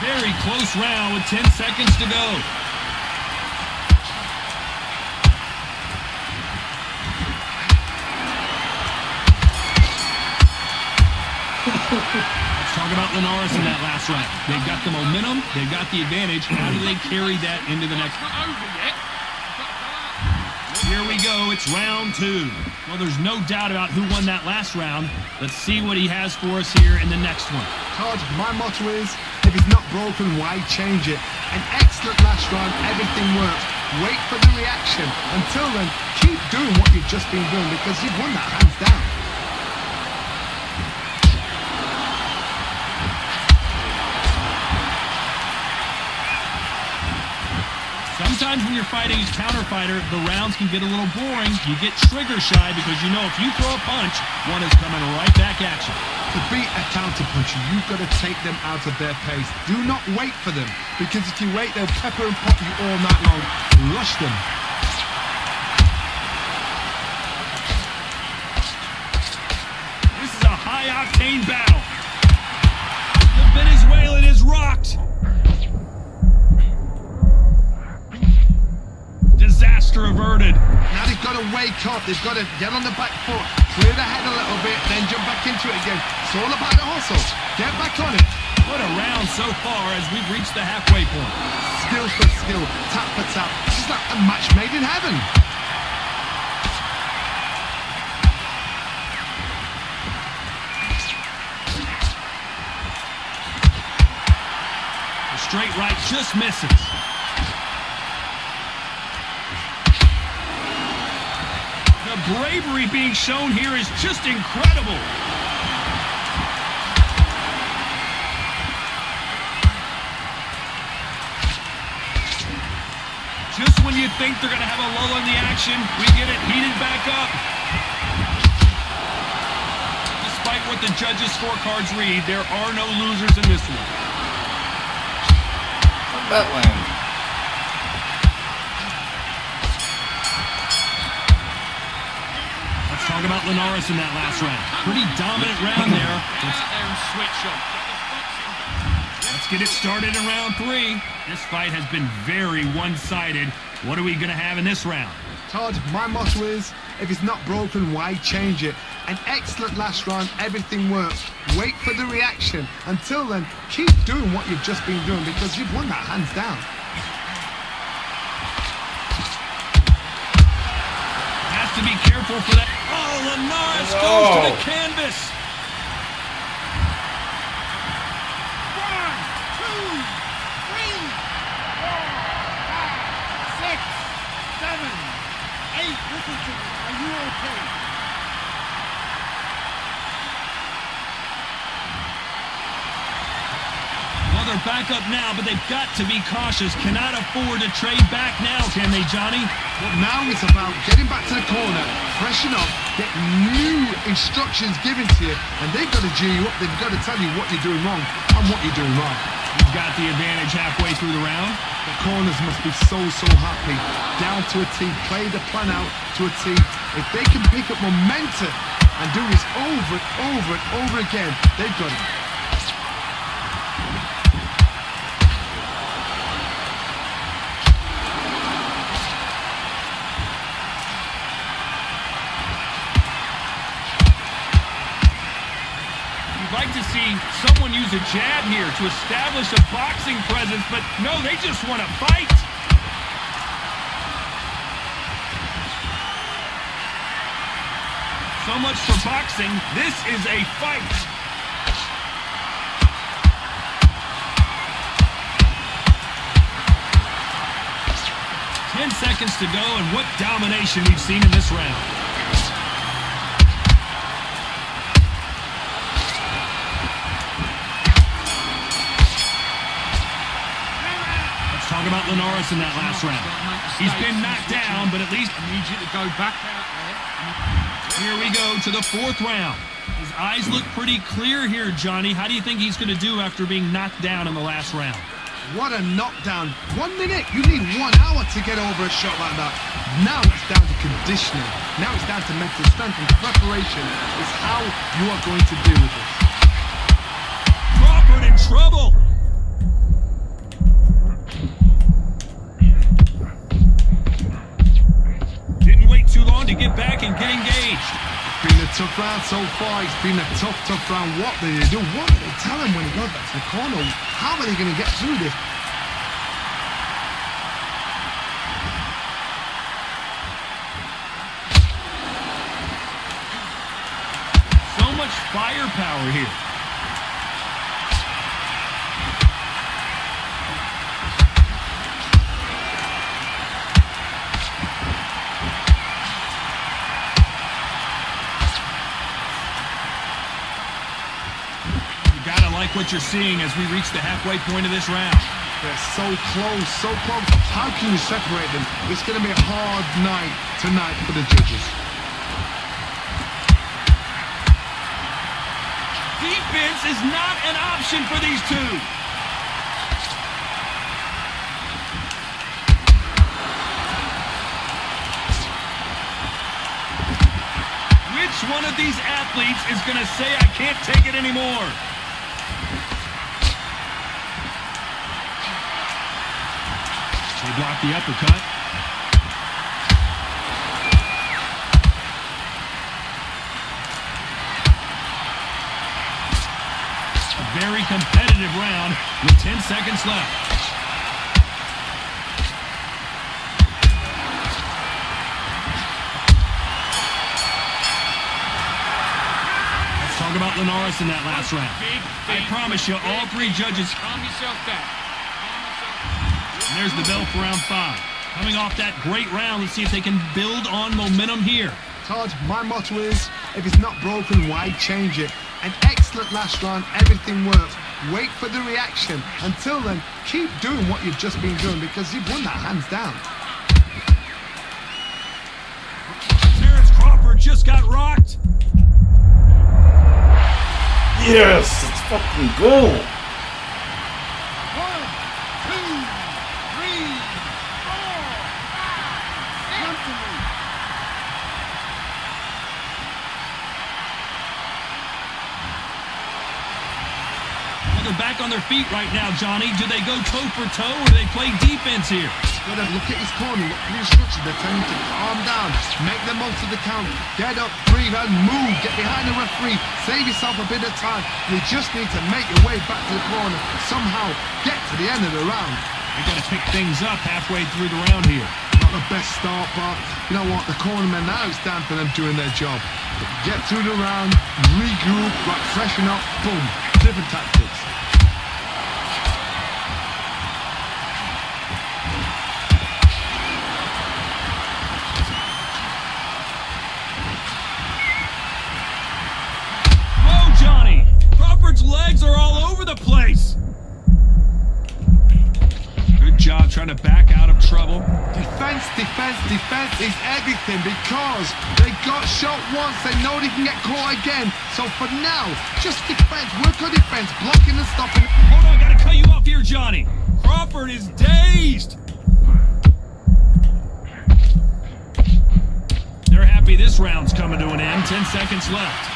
Very close round with 10 seconds to go. Let's talk about Linares in that last round. They've got the momentum, they've got the advantage. How do they carry that into the next? Here we go, it's round two. Well, there's no doubt about who won that last round. Let's see what he has for us here in the next one. Todd, my motto is, if it's not broken, why change it? An excellent last round, everything works. Wait for the reaction. Until then, keep doing what you've just been doing because you've won that hands down. Sometimes when you're fighting a counter fighter, the rounds can get a little boring. You get trigger shy because you know if you throw a punch, one is coming right back at you. To beat a counter puncher, you've got to take them out of their pace. Do not wait for them, because if you wait, they'll pepper and pop you all night long. Rush them. This is a high-octane battle. The Venezuelan is rocked. Disaster averted. Now they've got to wake up. They've got to get on the back foot, clear the head a little bit, then jump back into it again. It's all about the hustle. Get back on it. What a round so far as we've reached the halfway point. Skill for skill, tap for tap. It's like a match made in heaven. The straight right just misses. The bravery being shown here is just incredible. Just when you think they're going to have a lull in the action, we get it heated back up. Despite what the judges' scorecards read, there are no losers in this one. That land. Let's talk about Linares in that last round. Pretty dominant round there. Let's get it started in round three. This fight has been very one-sided. What are we going to have in this round? Todd, my motto is, if it's not broken, why change it? An excellent last round, everything works. Wait for the reaction. Until then, keep doing what you've just been doing because you've won that hands down. Has to be careful for that. Oh, Linares goes to the canvas. 8, listen to me. Are you okay? Well, they're back up now, but they've got to be cautious. Cannot afford to trade back now, can they, Johnny? But now it's about getting back to the corner, freshen up, get new instructions given to you, and they've got to G you up. They've got to tell you what you're doing wrong and what you're doing right. You've got the advantage halfway through the round. The corners must be so happy. Down to a T, play the plan out to a T. If they can pick up momentum and do this over and over and over again. They've got it. You'd like to see someone use a jab here to establish a boxing presence, but no, they just want to fight. So much for boxing. This is a fight. Seconds to go, and what domination we've seen in this round. Let's talk about Linares in that last round. He's been knocked down, but at least Needs you to go back out there. here we go to the fourth round. His eyes look pretty clear here, Johnny. How do you think he's going to do after being knocked down in the last round? What a knockdown. 1 minute, you need 1 hour to get over a shot like that. Now it's down to conditioning. Now it's down to mental strength, and preparation is how you are going to deal with this. Crawford in trouble. Didn't wait too long to get back and get engaged. It's been a tough round so far. It's been a tough round. What did they do? What did they tell him when he got back to the corner? How are they going to get through this? So much firepower here. Like what you're seeing as we reach the halfway point of this round. They're so close, so close. How can you separate them? It's going to be a hard night tonight for the judges. Defense is not an option for these two. Which one of these athletes is going to say, I can't take it anymore? They block the uppercut. A very competitive round with 10 seconds left. Let's talk about Linares in that last round. I promise you, all three judges. Calm yourself down. And there's the bell for round 5. Coming off that great round, let's see if they can build on momentum here. Todd, my motto is, if it's not broken, why change it? An excellent last round, everything works. Wait for the reaction. Until then, keep doing what you've just been doing because you've won that hands down. Terrence Crawford just got rocked. Yes, let's fucking go. Back on their feet right now, Johnny. Do they go toe for toe or do they play defense here? Gotta look at his corner, look at the instructions. They're telling him to calm down, make the most of the count, get up, breathe and move, get behind the referee, save yourself a bit of time. You just need to make your way back to the corner, somehow get to the end of the round. They gotta pick things up halfway through the round here. Not the best start, but you know what, the cornermen, now it's time for them doing their job. Get through the round, regroup, right, freshen up, boom, different tactics. Legs are all over the place. Good job trying to back out of trouble. Defense is everything because they got shot once. They know they can get caught again. So for now, just defense. Work on defense, blocking and stopping. Hold on, gotta cut you off here, Johnny. Crawford is dazed. They're happy this this round's coming to an end. 10 seconds left.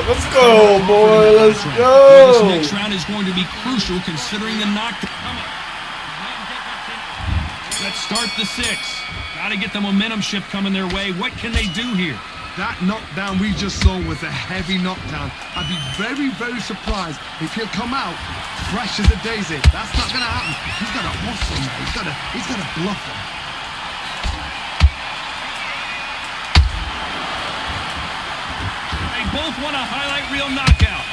Let's go, boy. Let's Well, this go. next round is going to be crucial considering the knockdown. Let's start the 6. Got to get the momentum shift coming their way. What can they do here? That knockdown we just saw was a heavy knockdown. I'd be very, very surprised if he'll come out fresh as a daisy. That's not going to happen. He's got to hustle now. He's got to bluff him. They both want a highlight reel knockout.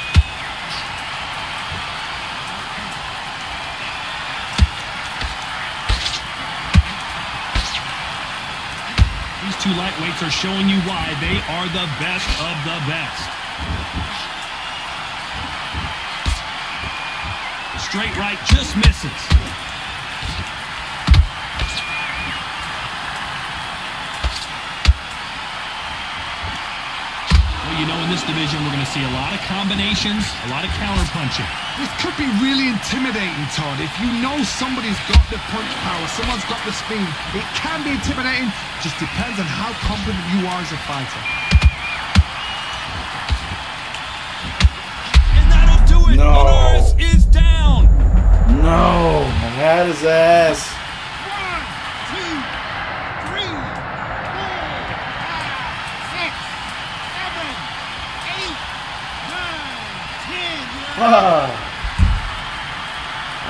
These two lightweights are showing you why they are the best of the best. Straight right just misses. Well, you know, in this division, we're going to see a lot of combinations, a lot of counter punching. This could be really intimidating, Todd. If you know somebody's got the punch power, someone's got the speed, it can be intimidating. Just depends on how confident you are as a fighter. And that'll do it. No. Linares is down. No, I had his ass. 1, 2, 3, 4, 5, 6, 7, 8, 9, 10. Ah.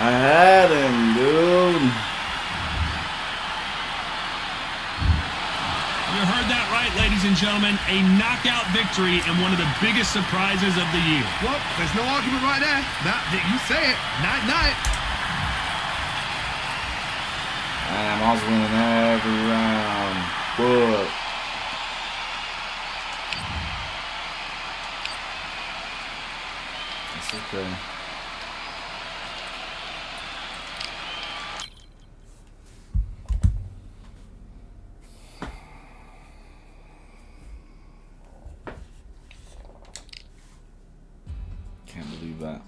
I had him, dude. You heard that right, ladies and gentlemen. A knockout victory and one of the biggest surprises of the year. Well, there's no argument right there. You say it. Night, night. And I was winning every round. But it's okay. Can't believe that.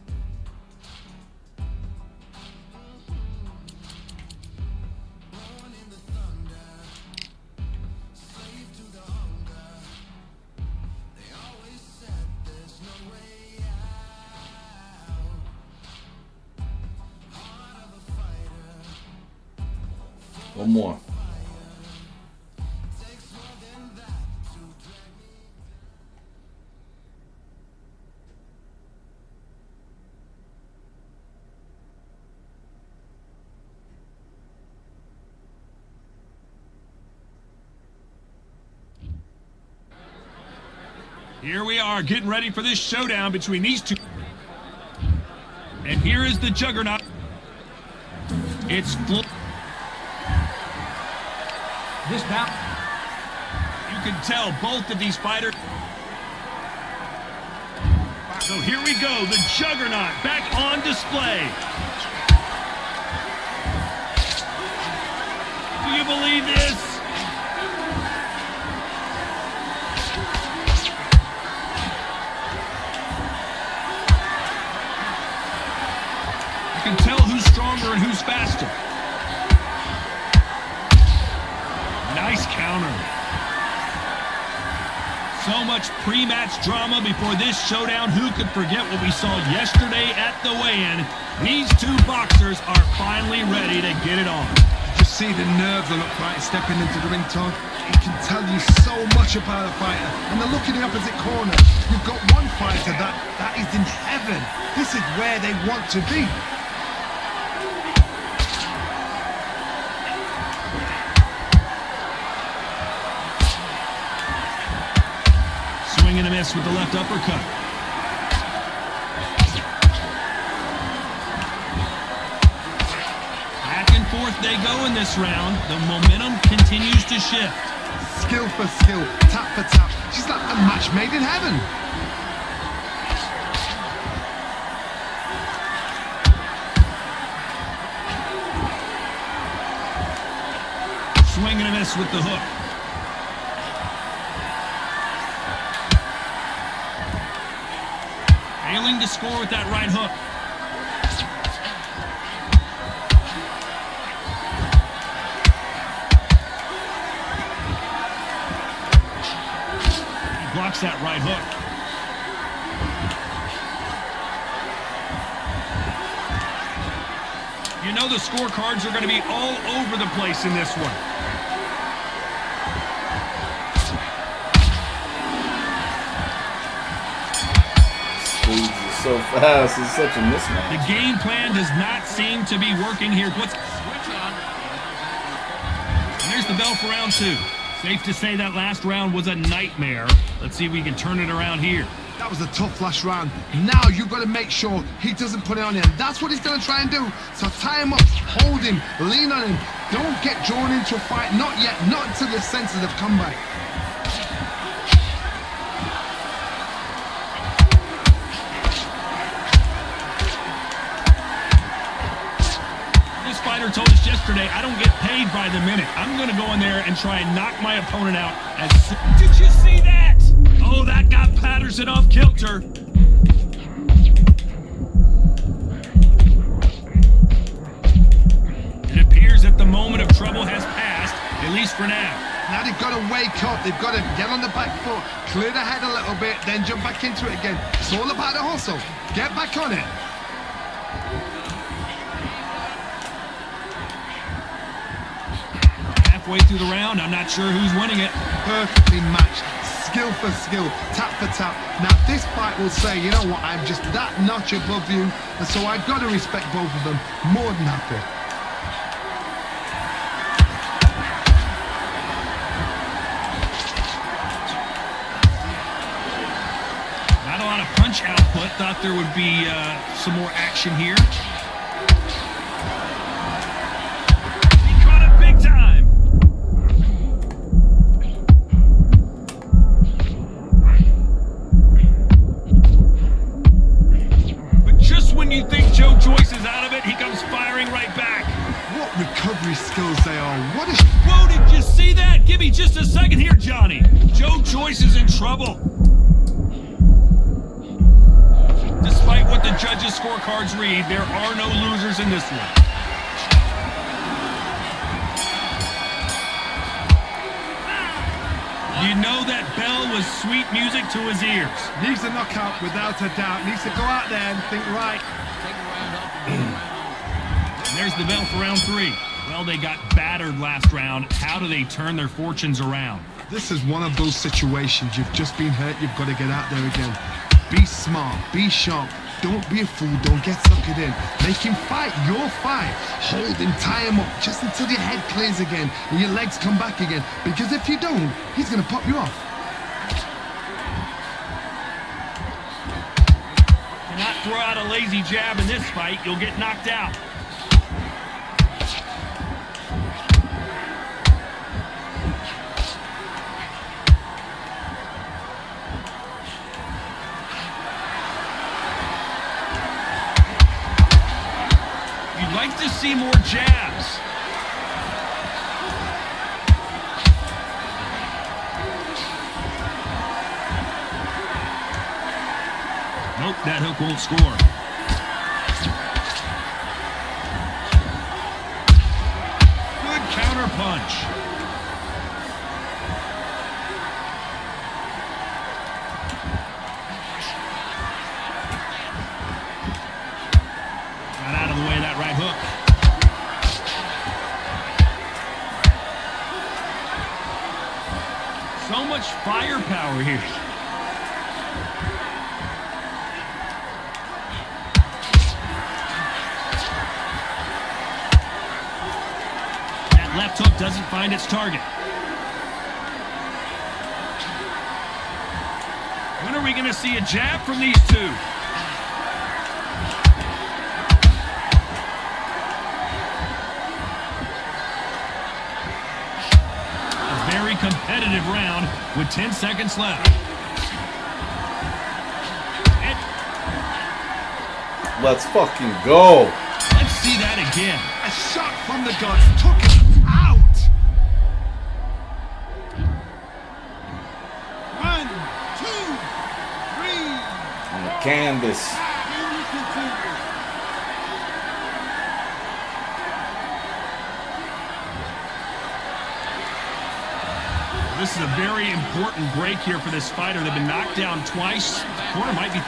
One more. Here we are getting ready for this showdown between these two. And here is the juggernaut. It's This bout. You can tell both of these fighters. So here we go, the juggernaut back on display. Do you believe this? You can tell who's stronger and who's faster. Nice counter. So much pre-match drama before this showdown. Who could forget what we saw yesterday at the weigh-in? These two boxers are finally ready to get it on. Just see the nerves on that fighter stepping into the ring, Todd. It can tell you so much about a fighter. And the look in the opposite corner. You've got one fighter that is in heaven. This is where they want to be. Swing and a miss with the left uppercut. Back and forth they go in this round. The momentum continues to shift. Skill for skill, tap for tap. She's like a match made in heaven. Swing and a miss with the hook. Failing to score with that right hook. blocks that right hook. You know the scorecards are going to be all over the place in this one. So fast, it's such a mismatch. The game plan does not seem to be working here. Switch on. There's the bell for round 2. Safe to say that last round was a nightmare. Let's see if we can turn it around here. That was a tough last round. Now you've got to make sure he doesn't put it on him. That's what he's going to try and do. So tie him up, hold him, lean on him. Don't get drawn into a fight. Not yet. Not until the senses have come back. This fighter told us yesterday, I don't get paid by the minute. I'm going to go in there and try and knock my opponent out. Did you see that? Oh, that got Patterson off kilter. It appears that the moment of trouble has passed, at least for now. Now they've got to wake up. They've got to get on the back foot, clear the head a little bit, then jump back into it again. It's all about the hustle. Get back on it. Halfway through the round, I'm not sure who's winning it. Perfectly matched. Skill for skill, tap for tap. Now this fight will say, you know what, I'm just that notch above you, and so I've got to respect both of them. More than happy. Not a lot of punch output. Thought there would be some more action here. He caught it big time. When you think Joe Joyce is out of it, he comes firing right back. What recovery skills they are. What is... Whoa, did you see that? Give me just a second here, Johnny. Joe Joyce is in trouble. Despite what the judges' scorecards read, there are no losers in this one. You know that bell was sweet music to his ears. Needs a knockout without a doubt. Needs to go out there and think right. And there's the bell for round 3. Well, they got battered last round. How do they turn their fortunes around? This is one of those situations. You've just been hurt. You've got to get out there again. Be smart. Be sharp. Don't be a fool. Don't get suckered in. Make him fight your fight. Hold him, tie him up just until your head clears again and your legs come back again. Because if you don't, he's going to pop you off. Cannot throw out a lazy jab in this fight. You'll get knocked out. You'd like to see more jabs. Nope, that hook won't score. Good counter punch. Got out of the way of that right hook. So much firepower here. Left hook doesn't find its target. When are we going to see a jab from these two? A very competitive round with 10 seconds left. And Let's fucking go. let's see that again. A shot from the guts took him out. 1, 2, 3. On the canvas. This is a very important break here for this fighter. They've been knocked down twice. Corner might be...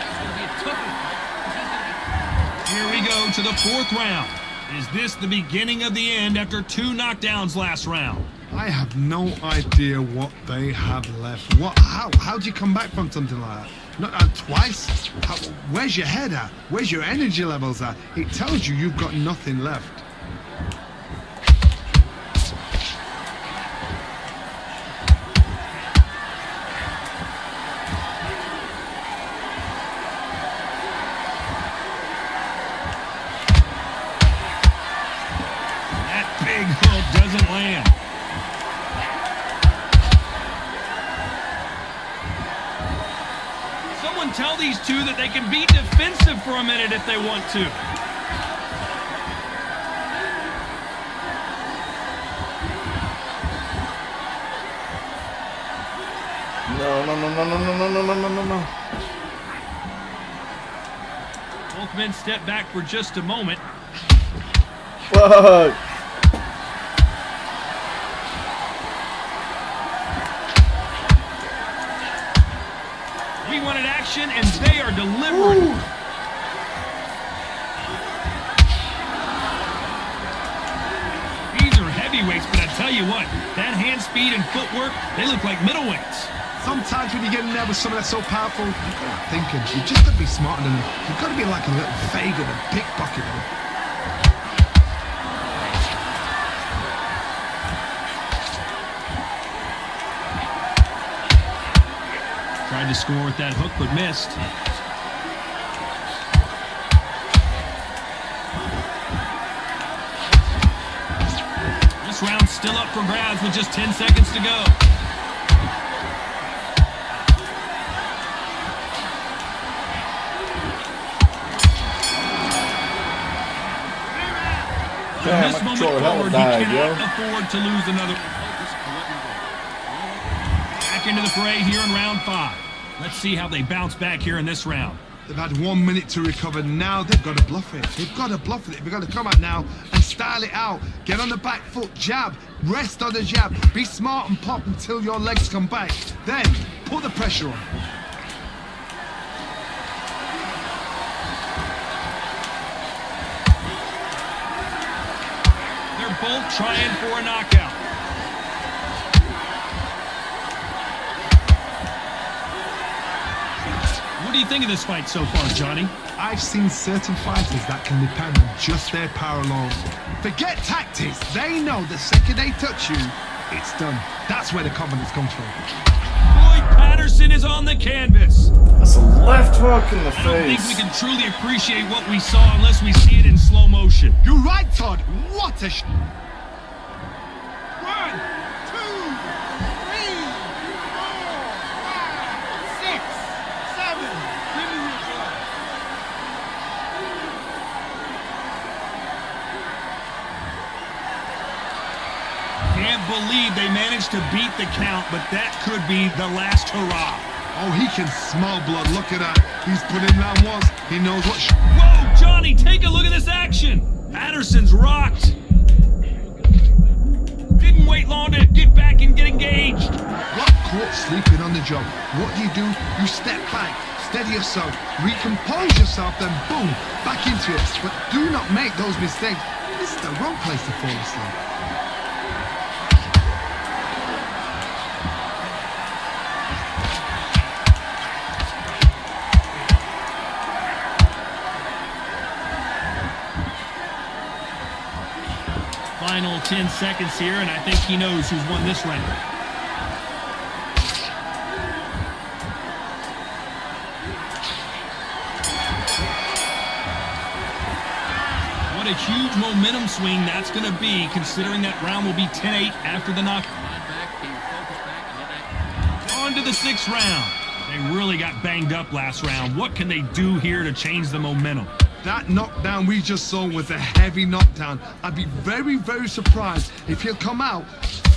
Here we go to the 4th round. Is this the beginning of the end after 2 knockdowns last round? I have no idea what they have left. How do you come back from something like that? Not twice? Where's your head at? Where's your energy levels at? It tells you you've got nothing left. That big hook doesn't land. Tell these two that they can be defensive for a minute if they want to. No. Both men step back for just a moment. Fuck. We wanted action, and they are delivering. Ooh. These are heavyweights, but I tell you what, that hand speed and footwork, they look like middleweights. Sometimes when you get in there with someone that's so powerful, you've got to think him. You've just got to be smarter than him. You've got to be like a little Fagan and pickpocket him. Tried to score with that hook, but missed. This round's still up for grabs with just 10 seconds to go. From this moment forward, he cannot afford to lose another. Back into the fray here in round 5. Let's see how they bounce back here in this round. They've had 1 minute to recover. Now they've got to bluff it. They've got to bluff it. They've got to come out now and style it out. Get on the back foot, jab, rest on the jab. Be smart and pop until your legs come back. Then put the pressure on. They're both trying for a knockout. What do you think of this fight so far, Johnny? I've seen certain fighters that can depend on just their power alone. Forget tactics. They know the second they touch you, it's done. That's where the confidence comes from. Floyd Patterson is on the canvas. That's a left hook in the face. I don't think we can truly appreciate what we saw unless we see it in slow motion. You're right, Todd. What a 1, 2, 3, 4, 5, 6, 7. Give me your blood. Can't believe they managed to beat the count, but that could be the last hurrah. Oh, he can smell blood. Look at that. He's put in round once. He knows what. Whoa, Johnny, take a look at this action. Patterson's rocked. Didn't wait long to get back and get engaged. Got caught sleeping on the job. What do? You step back, steady yourself, recompose yourself, then boom, back into it. But do not make those mistakes. This is the wrong place to fall asleep. Final 10 seconds here, and I think he knows who's won this round. What a huge momentum swing that's going to be, considering that round will be 10-8 after the knock. On to the 6th round. They really got banged up last round. What can they do here to change the momentum? That knockdown we just saw was a heavy knockdown. I'd be very, very surprised if he'll come out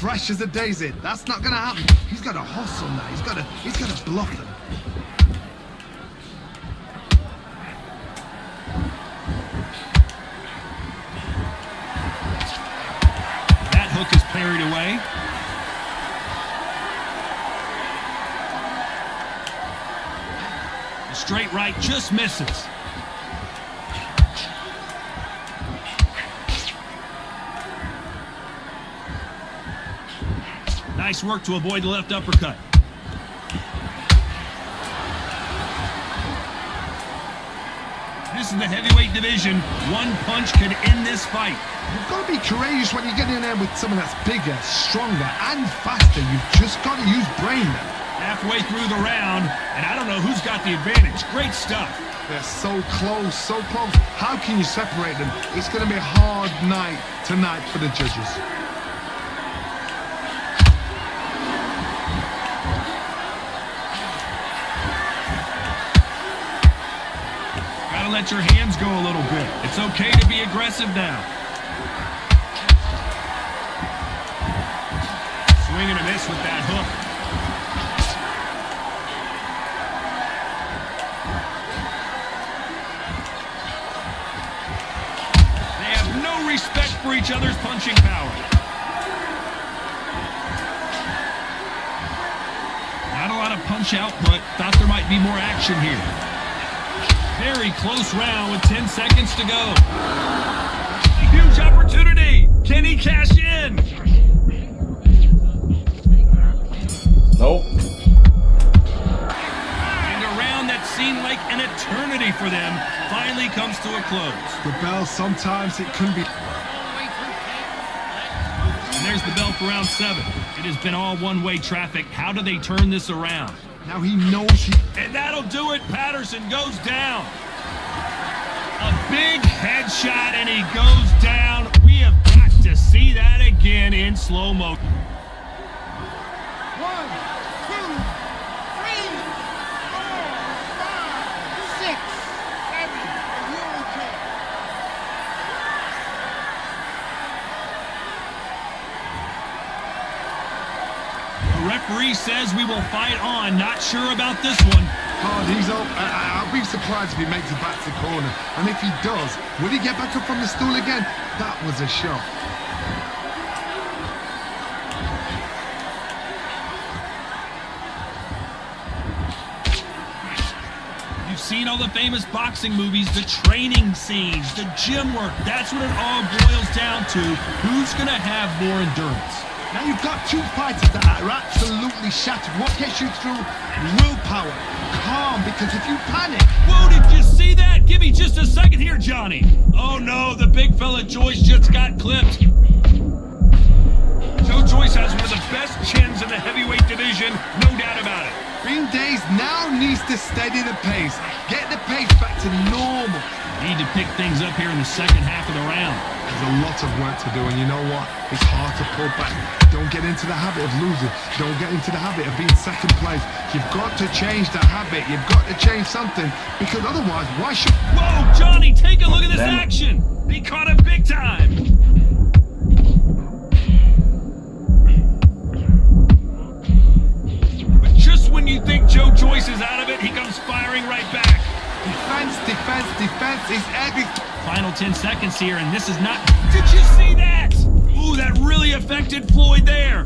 fresh as a daisy. That's not going to happen. He's got to hustle now. He's got to bluff them. That hook is parried away. straight right, just misses. Nice work to avoid the left uppercut. This is the heavyweight division. One punch could end this fight. You've got to be courageous when you get in there with someone that's bigger, stronger, and faster. You've just got to use brain then. Halfway through the round, and I don't know who's got the advantage. Great stuff. They're so close, so close. How can you separate them? It's going to be a hard night tonight for the judges. Gotta let your hands go a little bit. It's okay to be aggressive now. Swing and a miss with that hook. They have no respect for each other's punching power. Not a lot of punch output. Thought there might be more action here. Very close round with 10 seconds to go. Huge opportunity. Can he cash in? Nope. And a round that seemed like an eternity for them finally comes to a close. The bell, sometimes it can be... And there's the bell for round 7. It has been all one-way traffic. How do they turn this around? Now he knows he... And that'll do it. Patterson goes down. A big headshot, and he goes down. We have got to see that again in slow-mo. 1, 2, 3, 4, 5, 6, 7. Are you okay? The referee says we will fight on. Not sure about this one. Oh, he's up. I'll be surprised if he makes it back to the corner. And if he does, will he get back up from the stool again? That was a shot. You've seen all the famous boxing movies, the training scenes, the gym work. That's what it all boils down to. Who's going to have more endurance? Now you've got two fighters that are absolutely shattered. What gets you through? Willpower. Calm, because if you panic... Whoa, did you see that? Give me just a second here, Johnny. Oh no, the big fella Joyce just got clipped. Joe Joyce has one of the best chins in the heavyweight division, no doubt about it. Being dazed now needs to steady the pace. Get the pace back to normal. Need to pick things up here in the second half of the round. There's a lot of work to do, and you know what? It's hard to pull back. Don't get into the habit of losing. Don't get into the habit of being second place. You've got to change the habit. You've got to change something, because otherwise, why should... Whoa, Johnny, take a look at this action. He caught him big time. But just when you think Joe Joyce is out of it, he comes firing right back. Defense, defense, defense is everything. Final 10 seconds here, and this is not... Did you see that? Ooh, that really affected Floyd there.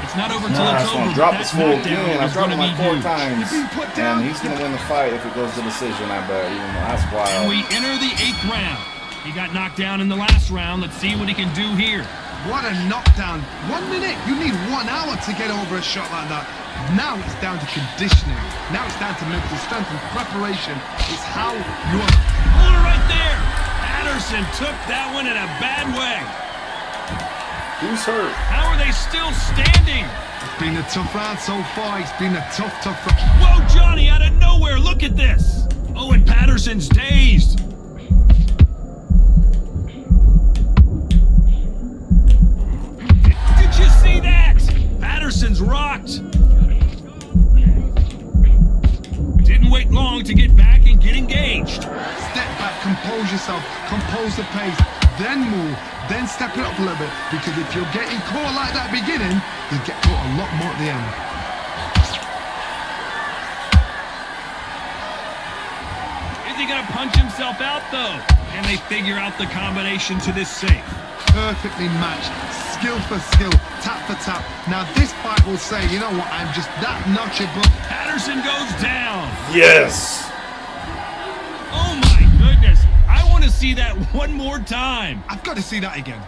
It's not over till Nah, it's it's over. gonna drop but this that fool knockdown again. I've is dropped him gonna like be 4 huge. times. You're being put down. And he's gonna win the fight if it goes to decision, I bet. Even though that's And wild. we enter the 8th round. He got knocked down in the last round. Let's see what he can do here. What a knockdown. 1 minute. You need 1 hour to get over a shot like that. Now it's down to conditioning. Now it's down to mental strength and preparation. It's how you are... Hold it right there. Patterson took that one in a bad way. Who's hurt? How are they still standing? It's been a tough round so far. It's been a tough round. Whoa, Johnny, out of nowhere. Look at this. Oh, and Patterson's dazed. Did you see that? Patterson's rocked. Didn't wait long to get back and get engaged. Step back, compose yourself, compose the pace, then move, then step it up a little bit. Because if you're getting caught like that beginning, you'll get caught a lot more at the end. Is he gonna punch himself out though? Can they figure out the combination to this safe? Perfectly matched, skill for skill, tap for tap. Now this fight will say, you know what, I'm just that notch above. Patterson goes down. Yes. Oh my goodness. I want to see that one more time. I've got to see that again.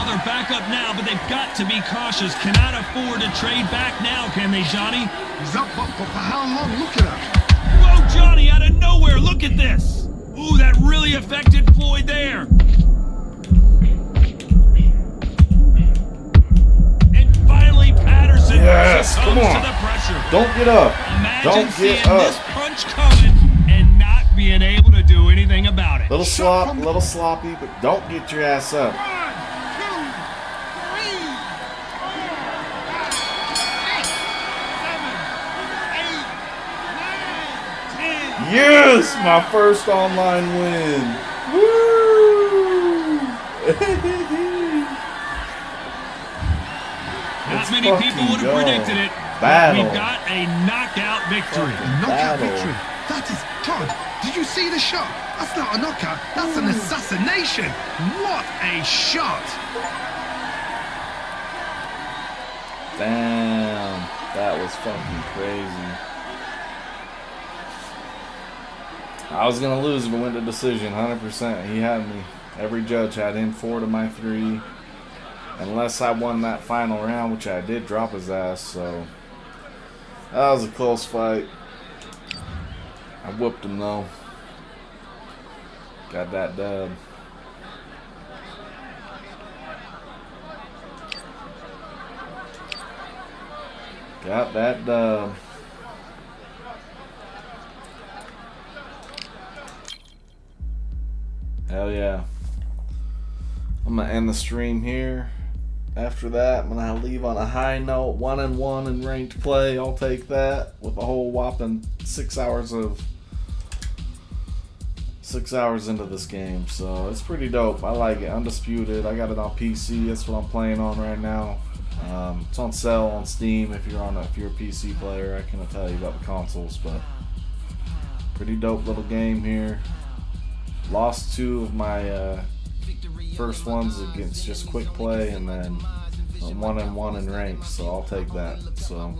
They're back up now, but they've got to be cautious. Cannot afford to trade back now, can they, Johnny? He's up, but for how long? Look at that. Whoa, Johnny, out of nowhere. Look at this. Ooh, that really affected Floyd there. And finally, Patterson come succumbs on. to the pressure. Don't get up. Imagine Don't seeing get up. this punch coming and not being able to do anything about it. Little sloppy, but don't get your ass up. Yes, my first online win. Woo! Not many people would have predicted it. Battle. We've got a knockout victory. Knockout victory. That is, Todd, did you see the shot? That's not a knockout. That's an assassination. What a shot. Damn, that was fucking crazy. I was going to lose if it went to decision, 100%. He had me. Every judge had him 4 to my 3. Unless I won that final round, which I did drop his ass, so that was a close fight. I whooped him, though. Got that dub. Got that dub. Hell yeah. I'm going to end the stream here. After that, I'm going to leave on a high note. 1-1 in ranked play. I'll take that with a whole whopping 6 hours into this game. So it's pretty dope. I like it. Undisputed. I got it on PC. That's what I'm playing on right now. It's on sale on Steam if you're a PC player. I cannot tell you about the consoles, but pretty dope little game here. Lost 2 of my first ones against just quick play, and then 1-1 in rank, so I'll take that. So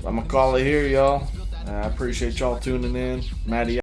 I'm gonna call it here, y'all. I appreciate y'all tuning in. Matty